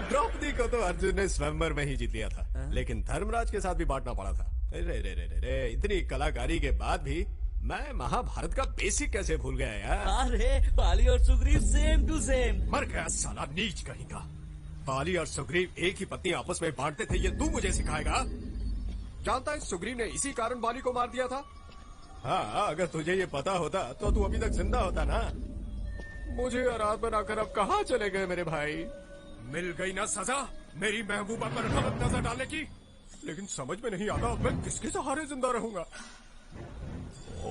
द्रौपदी को तो अर्जुन ने स्वयंवर में ही जीत लिया था, लेकिन धर्मराज के साथ भी बांटना पड़ा था। रे, इतनी कलाकारी के बाद भी मैं महाभारत का बेसिक कैसे भूल गया यार? अरे बाली और सुग्रीव सेम टू सेम। मर गया साला नीच कहीं का। बाली और सुग्रीव एक ही पत्नी आपस में बांटते थे, ये तू मुझे सिखाएगा? जानता है सुग्रीव ने इसी कारण बाली को मार दिया था। हाँ, अगर तुझे ये पता होता तो तू अभी तक जिंदा होता ना। मुझे रात बनाकर अब कहाँ चले गए मेरे भाई? मिल गई ना सजा मेरी महबूबा पर गलत नजर डालने की। लेकिन समझ में नहीं आता मैं किसके सहारे जिंदा रहूंगा।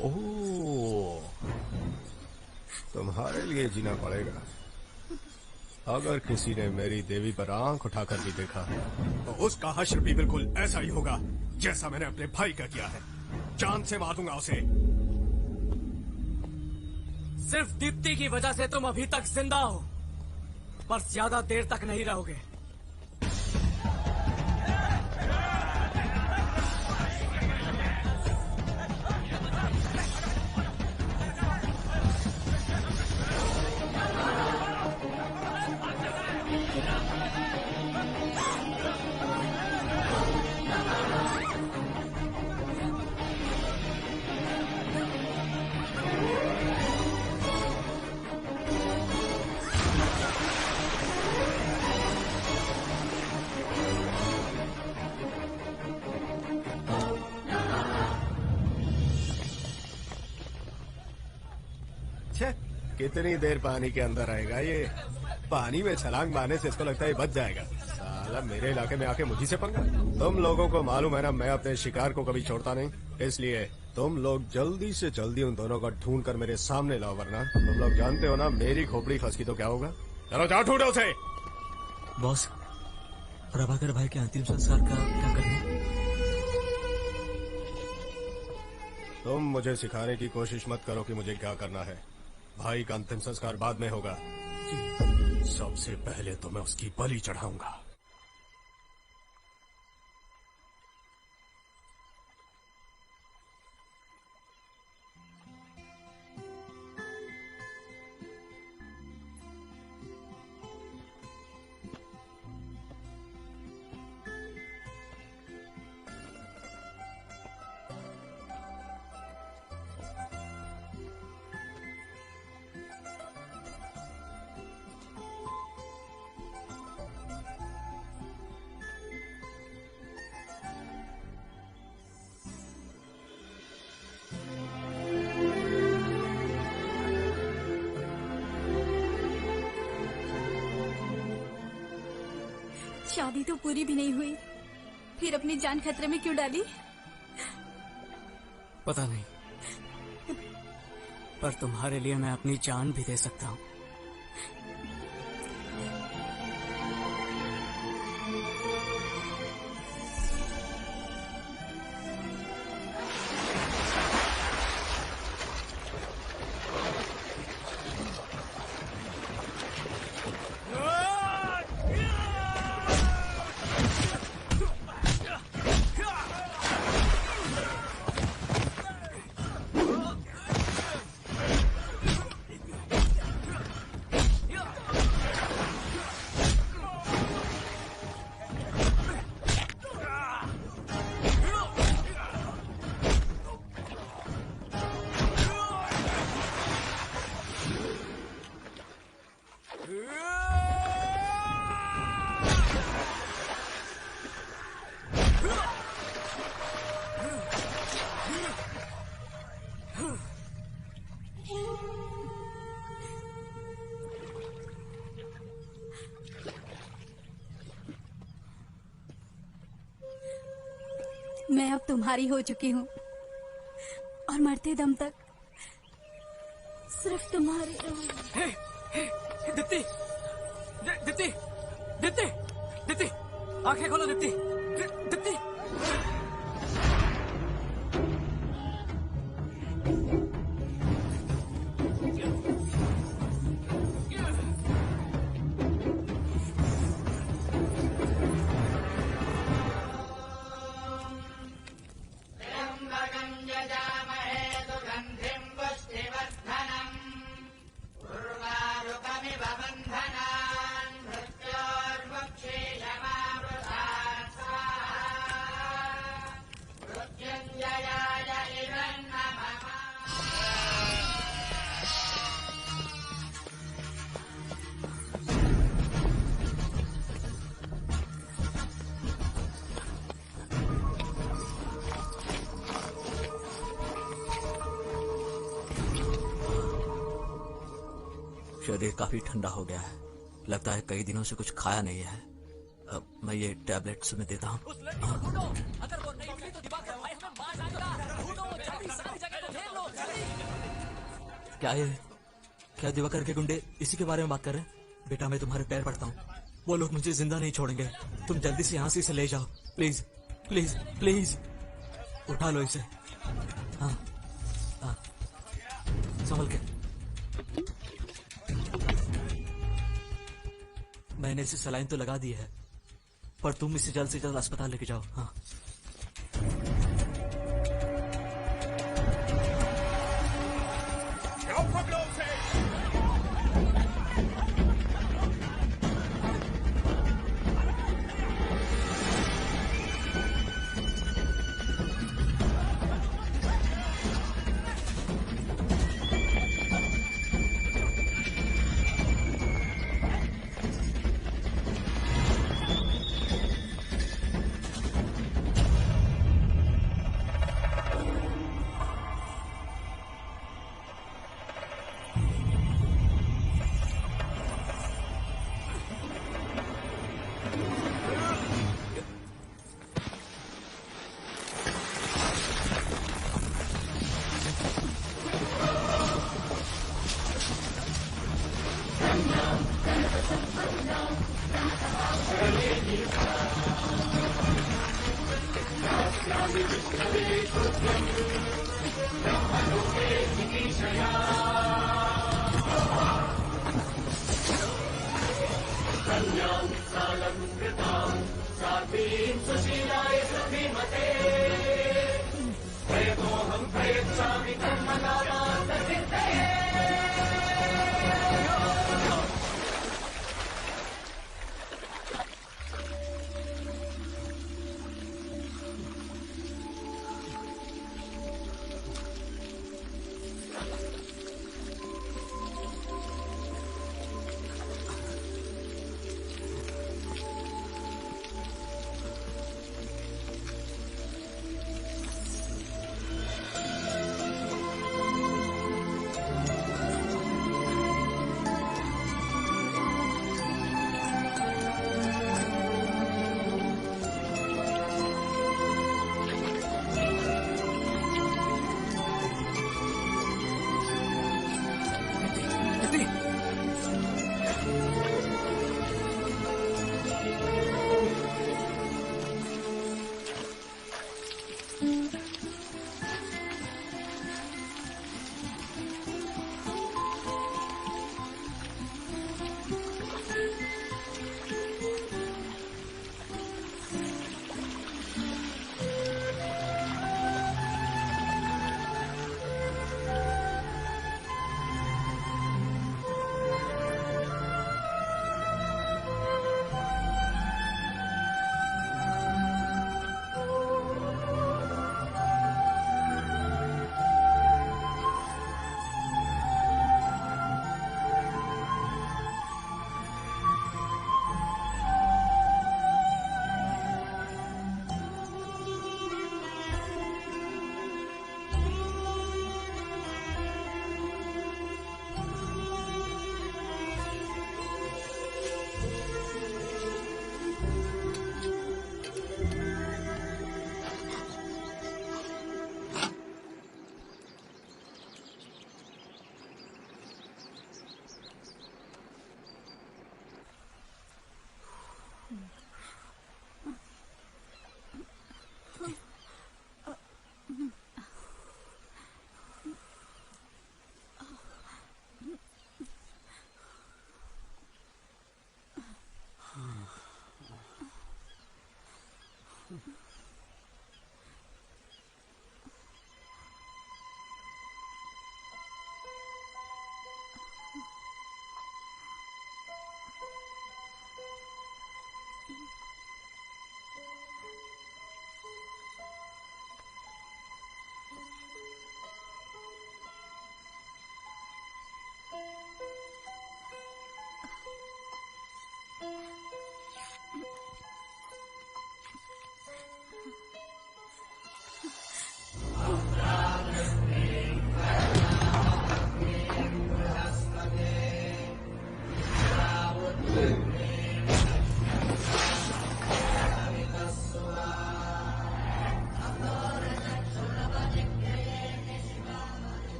ओह, तुम्हारे लिए जीना पड़ेगा। अगर किसी ने मेरी देवी पर आंख उठाकर भी देखा तो उसका हश्र भी बिल्कुल ऐसा ही होगा जैसा मैंने अपने भाई का किया है। जान से मार दूंगा उसे। सिर्फ दीप्ति की वजह से तुम अभी तक जिंदा हो, पर ज्यादा देर तक नहीं रहोगे। कितनी देर पानी के अंदर रहेगा ये? पानी में छलांग मारने से इसको लगता है बच जाएगा। साला मेरे इलाके में आके मुझी से पंगा। तुम लोगों को मालूम है ना, मैं अपने शिकार को कभी छोड़ता नहीं। इसलिए तुम लोग जल्दी से जल्दी उन दोनों को ढूंढ कर मेरे सामने लाओ, वरना तुम लोग जानते हो ना मेरी खोपड़ी फंसकी तो क्या होगा। चलो जाओ ढूंढो उसे। बॉस, प्रभाकर भाई के अंतिम संस्कार का क्या करना? तुम मुझे सिखाने की कोशिश मत करो कि मुझे क्या करना है। भाई का अंतिम संस्कार बाद में होगा। सबसे पहले तो मैं उसकी बलि चढ़ाऊंगा। शादी तो पूरी भी नहीं हुई, फिर अपनी जान खतरे में क्यों डाली? पता नहीं, पर तुम्हारे लिए मैं अपनी जान भी दे सकता हूँ। मैं अब तुम्हारी हो चुकी हूँ और मरते दम तक सिर्फ तुम्हारी रहूंगी। दीप्ति, दीप्ति, दीप्ति, दीप्ति, आंखें खोलो दीप्ति, दीप्ति। शरीर काफी ठंडा हो गया है, लगता है कई दिनों से कुछ खाया नहीं है। अब मैं ये टैबलेट तुम्हें देता हूँ। क्या दिवाकर के गुंडे इसी के बारे में बात कर रहे हैं? बेटा मैं तुम्हारे पैर पड़ता हूँ, वो लोग मुझे जिंदा नहीं छोड़ेंगे। तुम जल्दी से यहाँ से इसे ले जाओ, प्लीज प्लीज प्लीज। उठा लो इसे। हाँ हाँ, संभल के। मैंने इसे सलाइन तो लगा दी है, पर तुम इसे जल्द से जल्द अस्पताल लेके जाओ। हाँ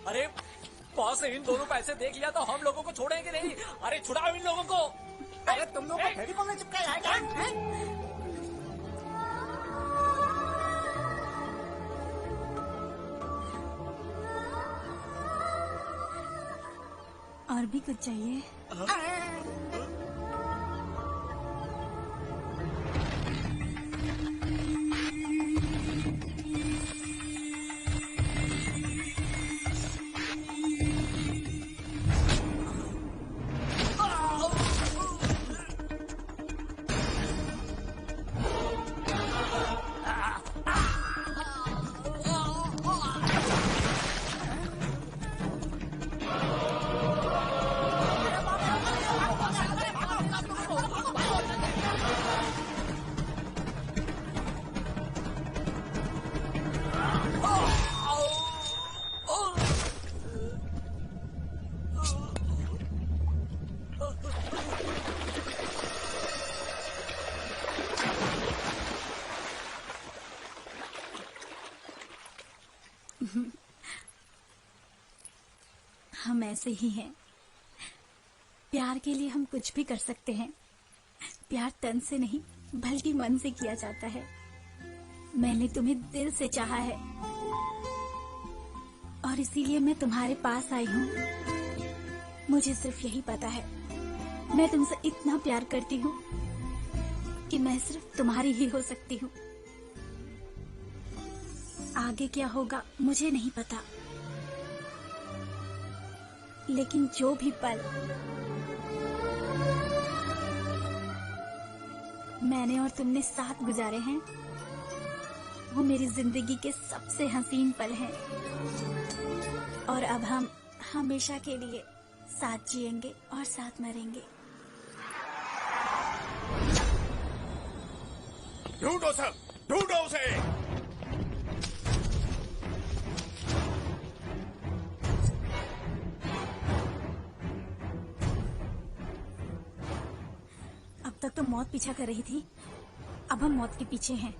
अरे बॉस इन दोनों को ऐसे देख लिया तो हम लोगों को छोड़ेंगे नहीं। अरे छुड़ाओ इन लोगों को। अरे तुम लोग फेविकोल में चिपकाया है क्या? और भी कुछ चाहिए? हम ऐसे ही हैं। प्यार के लिए हम कुछ भी कर सकते हैं। प्यार तन से नहीं बल्कि मन से किया जाता है। मैंने तुम्हें दिल से चाहा है और इसीलिए मैं तुम्हारे पास आई हूँ। मुझे सिर्फ यही पता है, मैं तुमसे इतना प्यार करती हूँ कि मैं सिर्फ तुम्हारी ही हो सकती हूँ। आगे क्या होगा मुझे नहीं पता, लेकिन जो भी पल मैंने और तुमने साथ गुजारे हैं वो मेरी जिंदगी के सबसे हसीन पल हैं। और अब हम हमेशा के लिए साथ जिएंगे और साथ मरेंगे। ढूंढो सब, ढूंढो उसे। अब तक तो मौत पीछा कर रही थी, अब हम मौत के पीछे हैं।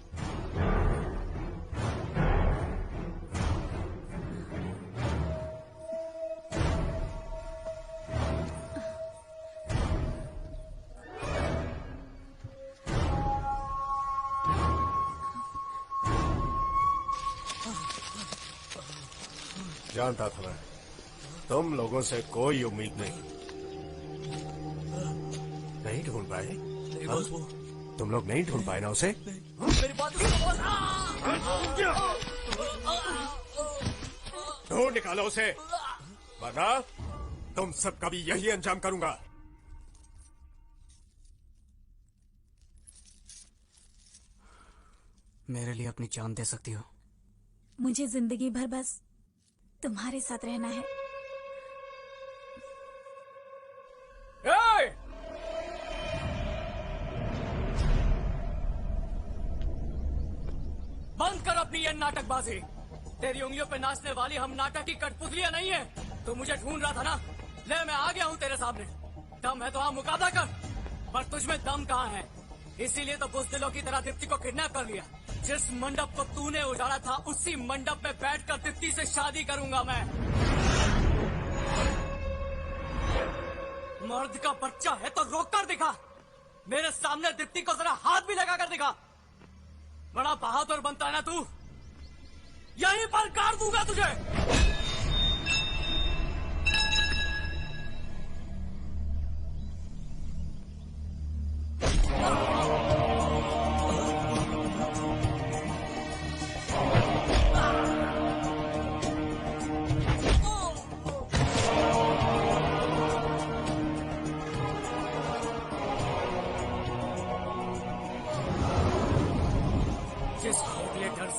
जानता था मैं, तुम लोगों से कोई उम्मीद नहीं ढूंढ पाए। तुम लोग नहीं ढूंढ पाए ना उसे? मेरी बात ढूंढ निकालो उसे, वरना तुम सबका भी यही अंजाम करूंगा। मेरे लिए अपनी जान दे सकती हो? मुझे जिंदगी भर बस तुम्हारे साथ रहना है। बंद कर अपनी ये नाटकबाजी। तेरी उंगलियों पे नाचने वाली हम नाटक की कठपुतलियां नहीं है। तू मुझे ढूंढ रहा था ना, ले मैं आ गया हूँ तेरे सामने। दम है तो हाँ मुकाबला कर, पर तुझमें दम कहाँ है? इसीलिए तो बुज़दिलों की तरह दीप्ति को किडनैप कर लिया। जिस मंडप को तूने उजाड़ा था उसी मंडप में बैठकर दीप्ति से शादी करूंगा मैं। मर्द का बच्चा है तो रोक कर दिखा। मेरे सामने दीप्ति को जरा हाथ भी लगा कर दिखा। बड़ा बहादुर बनता है ना तू, यहीं पर काट दूंगा तुझे।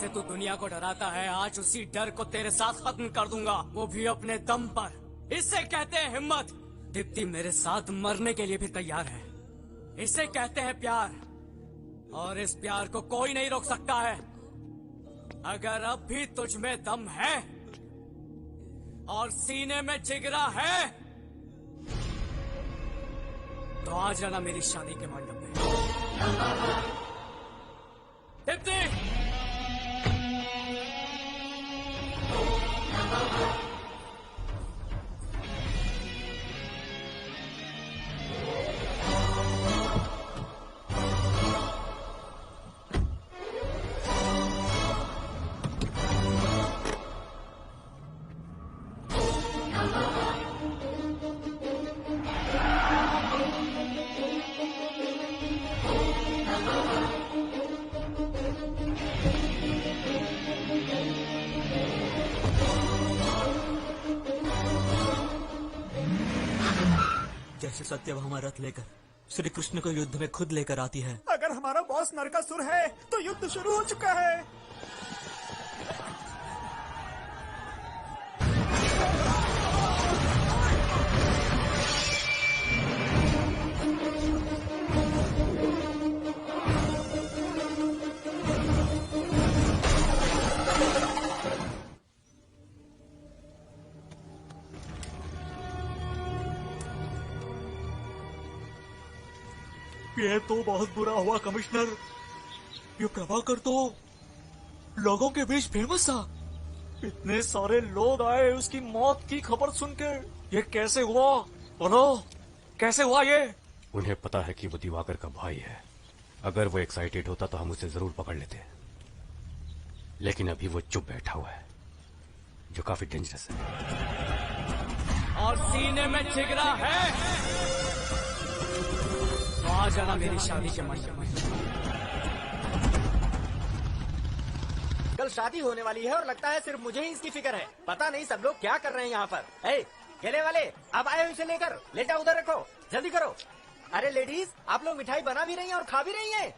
तू दुनिया को डराता है, आज उसी डर को तेरे साथ खत्म कर दूंगा, वो भी अपने दम पर। इसे कहते हैं हिम्मत। दीप्ति मेरे साथ मरने के लिए भी तैयार है। इसे कहते हैं प्यार, और इस प्यार को कोई नहीं रोक सकता है। अगर अब भी तुझ में दम है और सीने में जिगरा है तो आ जाना मेरी शादी के मंडप में। दीप्ति कैसे सत्यभामा रथ लेकर श्री कृष्ण को युद्ध में खुद लेकर आती है। अगर हमारा बॉस नरकासुर है तो युद्ध शुरू हो चुका है। ये तो बहुत बुरा हुआ कमिश्नर। ये प्रभाकर तो लोगों के बीच फेमस था। इतने सारे लोग आए उसकी मौत की खबर सुन के। ये कैसे हुआ? बोलो कैसे हुआ ये? उन्हें पता है कि वो दिवाकर का भाई है। अगर वो एक्साइटेड होता तो हम उसे जरूर पकड़ लेते, लेकिन अभी वो चुप बैठा हुआ है, जो काफी डेंजरस है। और सीने में जिगरा है तो आ जाना मेरी शादी के मंडप में। कल शादी होने वाली है और लगता है सिर्फ मुझे ही इसकी फिक्र है। पता नहीं सब लोग क्या कर रहे हैं यहाँ पर। ए, केले वाले अब आए हो इसे लेकर, लेटा उधर रखो, जल्दी करो। अरे लेडीज, आप लोग मिठाई बना भी रही हैं और खा भी रही हैं?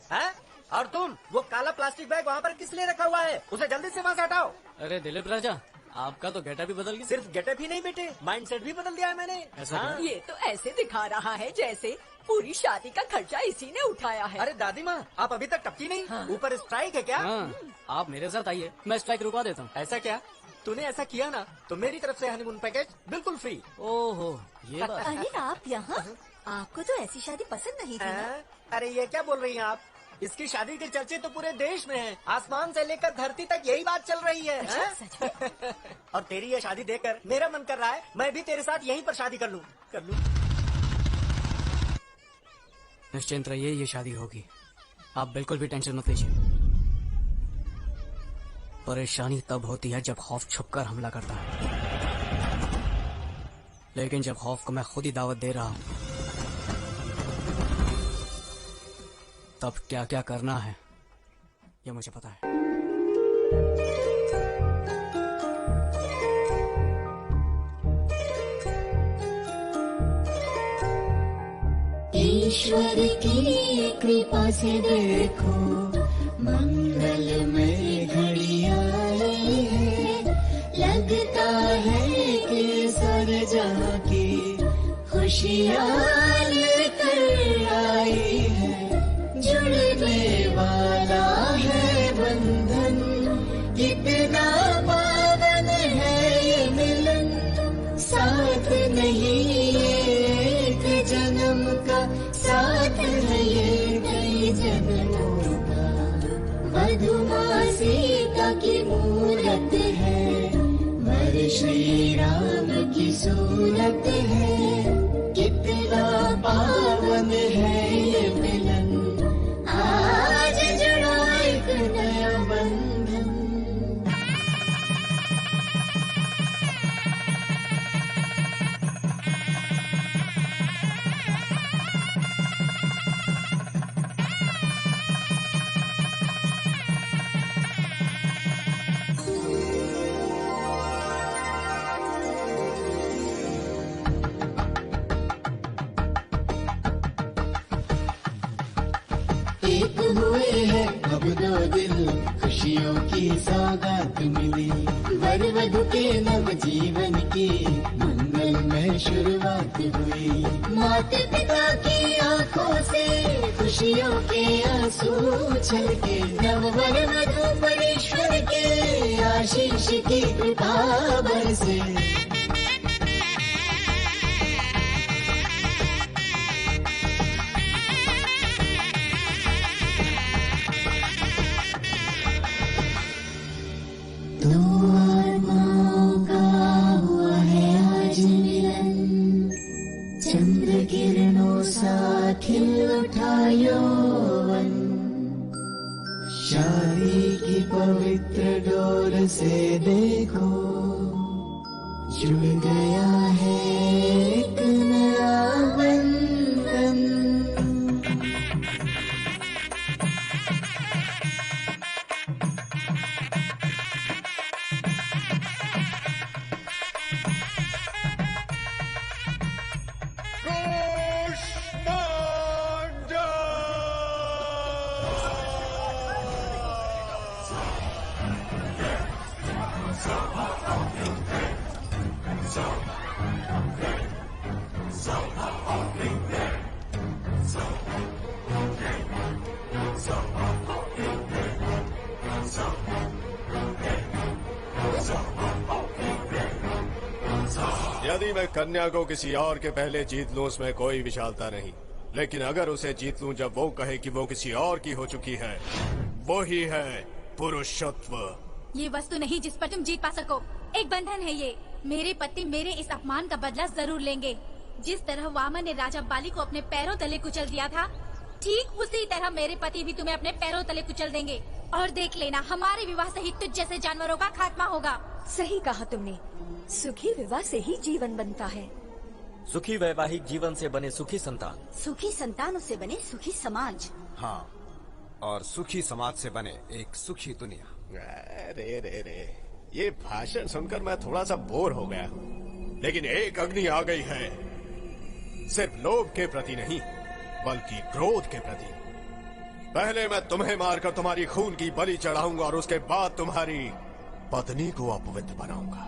और तुम वो काला प्लास्टिक बैग वहाँ पर किस लिए रखा हुआ है? उसे जल्दी से वहाँ से हटाओ। अरे दिलीप राजा, आपका तो गेटअप भी बदल गया। सिर्फ गेटअप ही नहीं बेटे, माइंडसेट भी बदल दिया है मैंने। ये तो ऐसे दिखा रहा है जैसे पूरी शादी का खर्चा इसी ने उठाया है। अरे दादी माँ, आप अभी तक टपकी नहीं? ऊपर स्ट्राइक है क्या? आप मेरे साथ आइए, मैं स्ट्राइक रुकवा देता हूँ। ऐसा क्या? तूने ऐसा किया ना तो मेरी तरफ से हनीमून पैकेज बिल्कुल फ्री। ओहो, ये बात। अरे आप यहाँ? आपको तो ऐसी शादी पसंद नहीं थी ना? अरे ये क्या बोल रही हैं आप? इसकी शादी के चर्चे तो पूरे देश में हैं। आसमान से लेकर धरती तक यही बात चल रही है। अच्छा, सच में? और तेरी ये शादी देखकर मेरा मन कर रहा है मैं भी तेरे साथ यहीं पर शादी कर लूं। निश्चिंत रहिए, ये शादी होगी। आप बिल्कुल भी टेंशन मत लीजिए। परेशानी तब होती है जब खौफ छुपकर हमला करता है, लेकिन जब खौफ को मैं खुद ही दावत दे रहा हूं, तब क्या क्या करना है ये मुझे पता है। ईश्वर की कृपा से देखो मंगलमय घड़ी आई है। लगता है कि सारे जहां की खुशियां लेकर आई है। जुड़ने वाला है बंधन, कितना पावन है ये मिलन। साथ नहीं एक जन्म का, साथ है ये कई जन्मों का। मधुमासी का की मूरत है, वर श्री राम की सूरत है। कितना पावन है ये मिलन, आज जुड़ा एक नया बंधन। एक हुए हैं अब दो दिल, खुशियों की सौगात मिली। वर वधु के नव जीवन की मंगलमय शुरुआत हुई। माता पिता की आंखों से खुशियों के आंसू छलके। नव वर वधु परमेश्वर के आशीष की कृपा बरसे। दो आत्माओं का हुआ है आज मिलन। चंद्र किरणों सा खिल उठा यौवन। शादी की पवित्र डोर से देखो जुड़ गया है एक नया बंधन। यदि मैं कन्या को किसी और के पहले जीत लूं उसमें कोई विशालता नहीं, लेकिन अगर उसे जीत लूं जब वो कहे कि वो किसी और की हो चुकी है, वो ही है पुरुषत्व। ये वस्तु नहीं जिस पर तुम जीत पा सको, एक बंधन है ये। मेरे पति मेरे इस अपमान का बदला जरूर लेंगे। जिस तरह वामन ने राजा बाली को अपने पैरों तले कुचल दिया था, ठीक उसी तरह मेरे पति भी तुम्हें अपने पैरों तले कुचल देंगे। और देख लेना, हमारे विवाह से ही तुझ जैसे जानवरों का खात्मा होगा। सही कहा तुमने, सुखी विवाह से ही जीवन बनता है। सुखी वैवाहिक जीवन से बने सुखी संतान, सुखी संतानों से बने सुखी समाज। हाँ, और सुखी समाज से बने एक सुखी दुनिया। रे रे रे, ये भाषण सुनकर मैं थोड़ा सा बोर हो गया हूँ, लेकिन एक अग्नि आ गई है, सिर्फ लोभ के प्रति नहीं बल्कि क्रोध के प्रति। पहले मैं तुम्हें मारकर तुम्हारी खून की बलि चढ़ाऊंगा और उसके बाद तुम्हारी पत्नी को अपवित्र बनाऊंगा।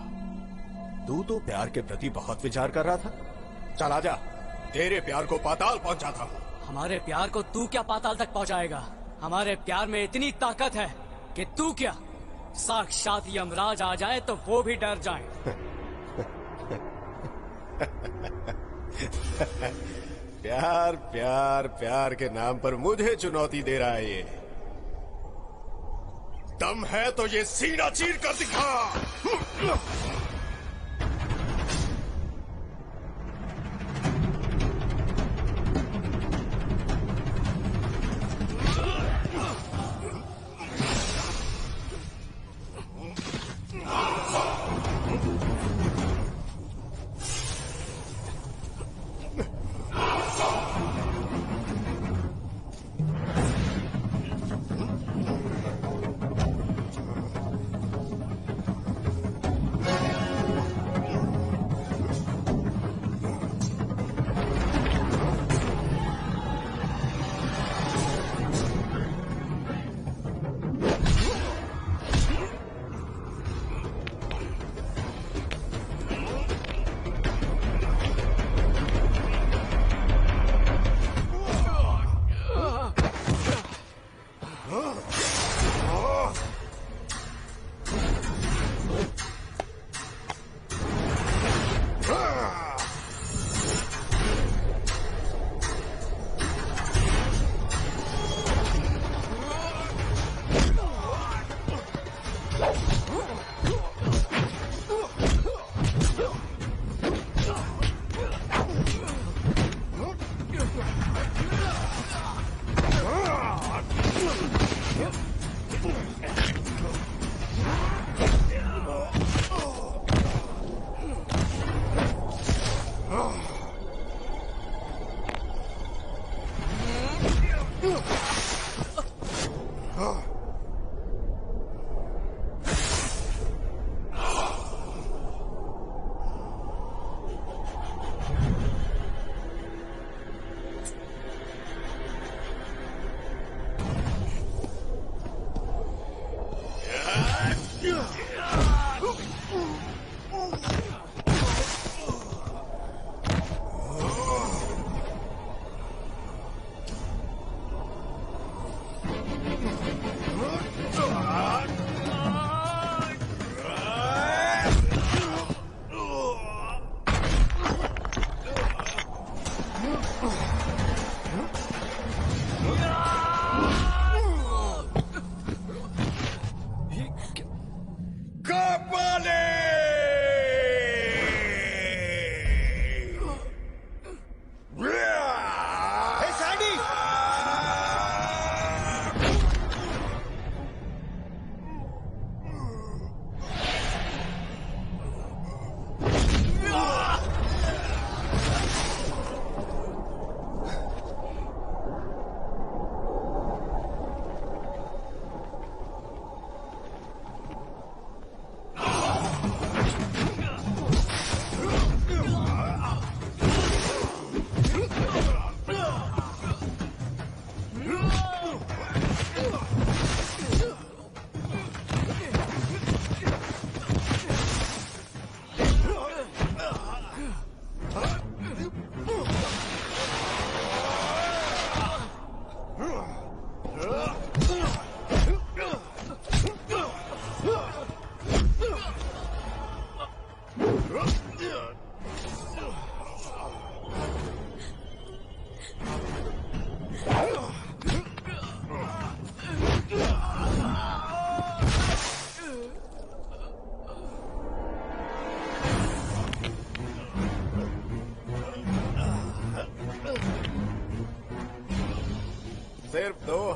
तू तो प्यार के प्रति बहुत विचार कर रहा था, चल आजा, तेरे प्यार को पाताल पहुंचाता हूँ। हमारे प्यार को तू क्या पाताल तक पहुंचाएगा? हमारे प्यार में इतनी ताकत है कि तू क्या, साक्षात यमराज आ जाए तो वो भी डर जाए। प्यार प्यार प्यार के नाम पर मुझे चुनौती दे रहा है ये। दम है तो ये सीना चीर कर दिखा।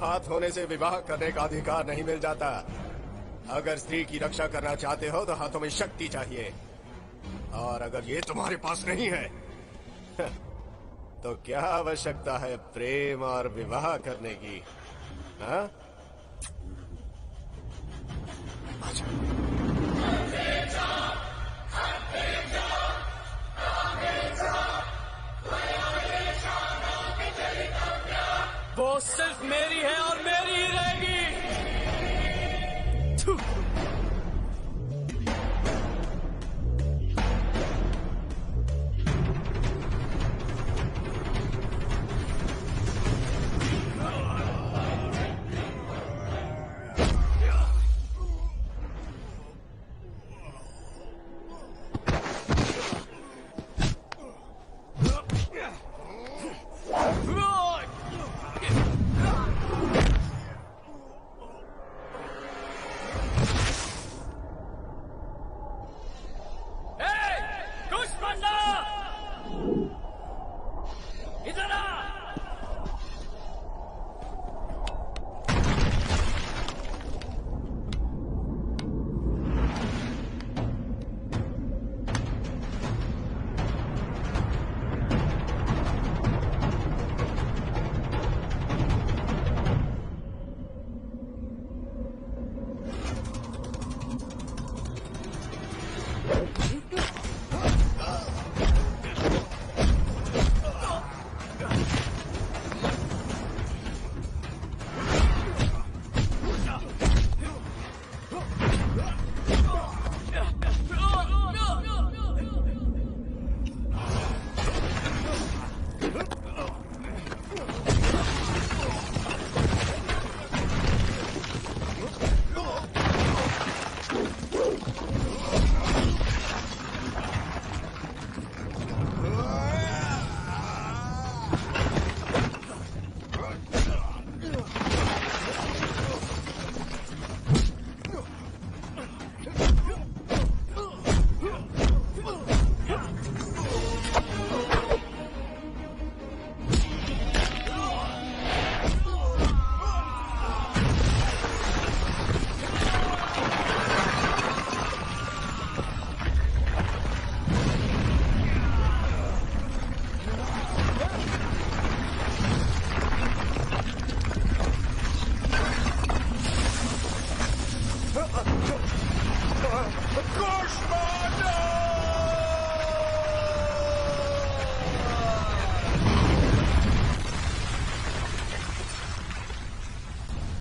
हाथ होने से विवाह करने का अधिकार नहीं मिल जाता। अगर स्त्री की रक्षा करना चाहते हो तो हाथों में शक्ति चाहिए, और अगर ये तुम्हारे पास नहीं है तो क्या आवश्यकता है प्रेम और विवाह करने की? हाँ? वो सिर्फ मेरी है और मेरी ही रहेगी। Dushman!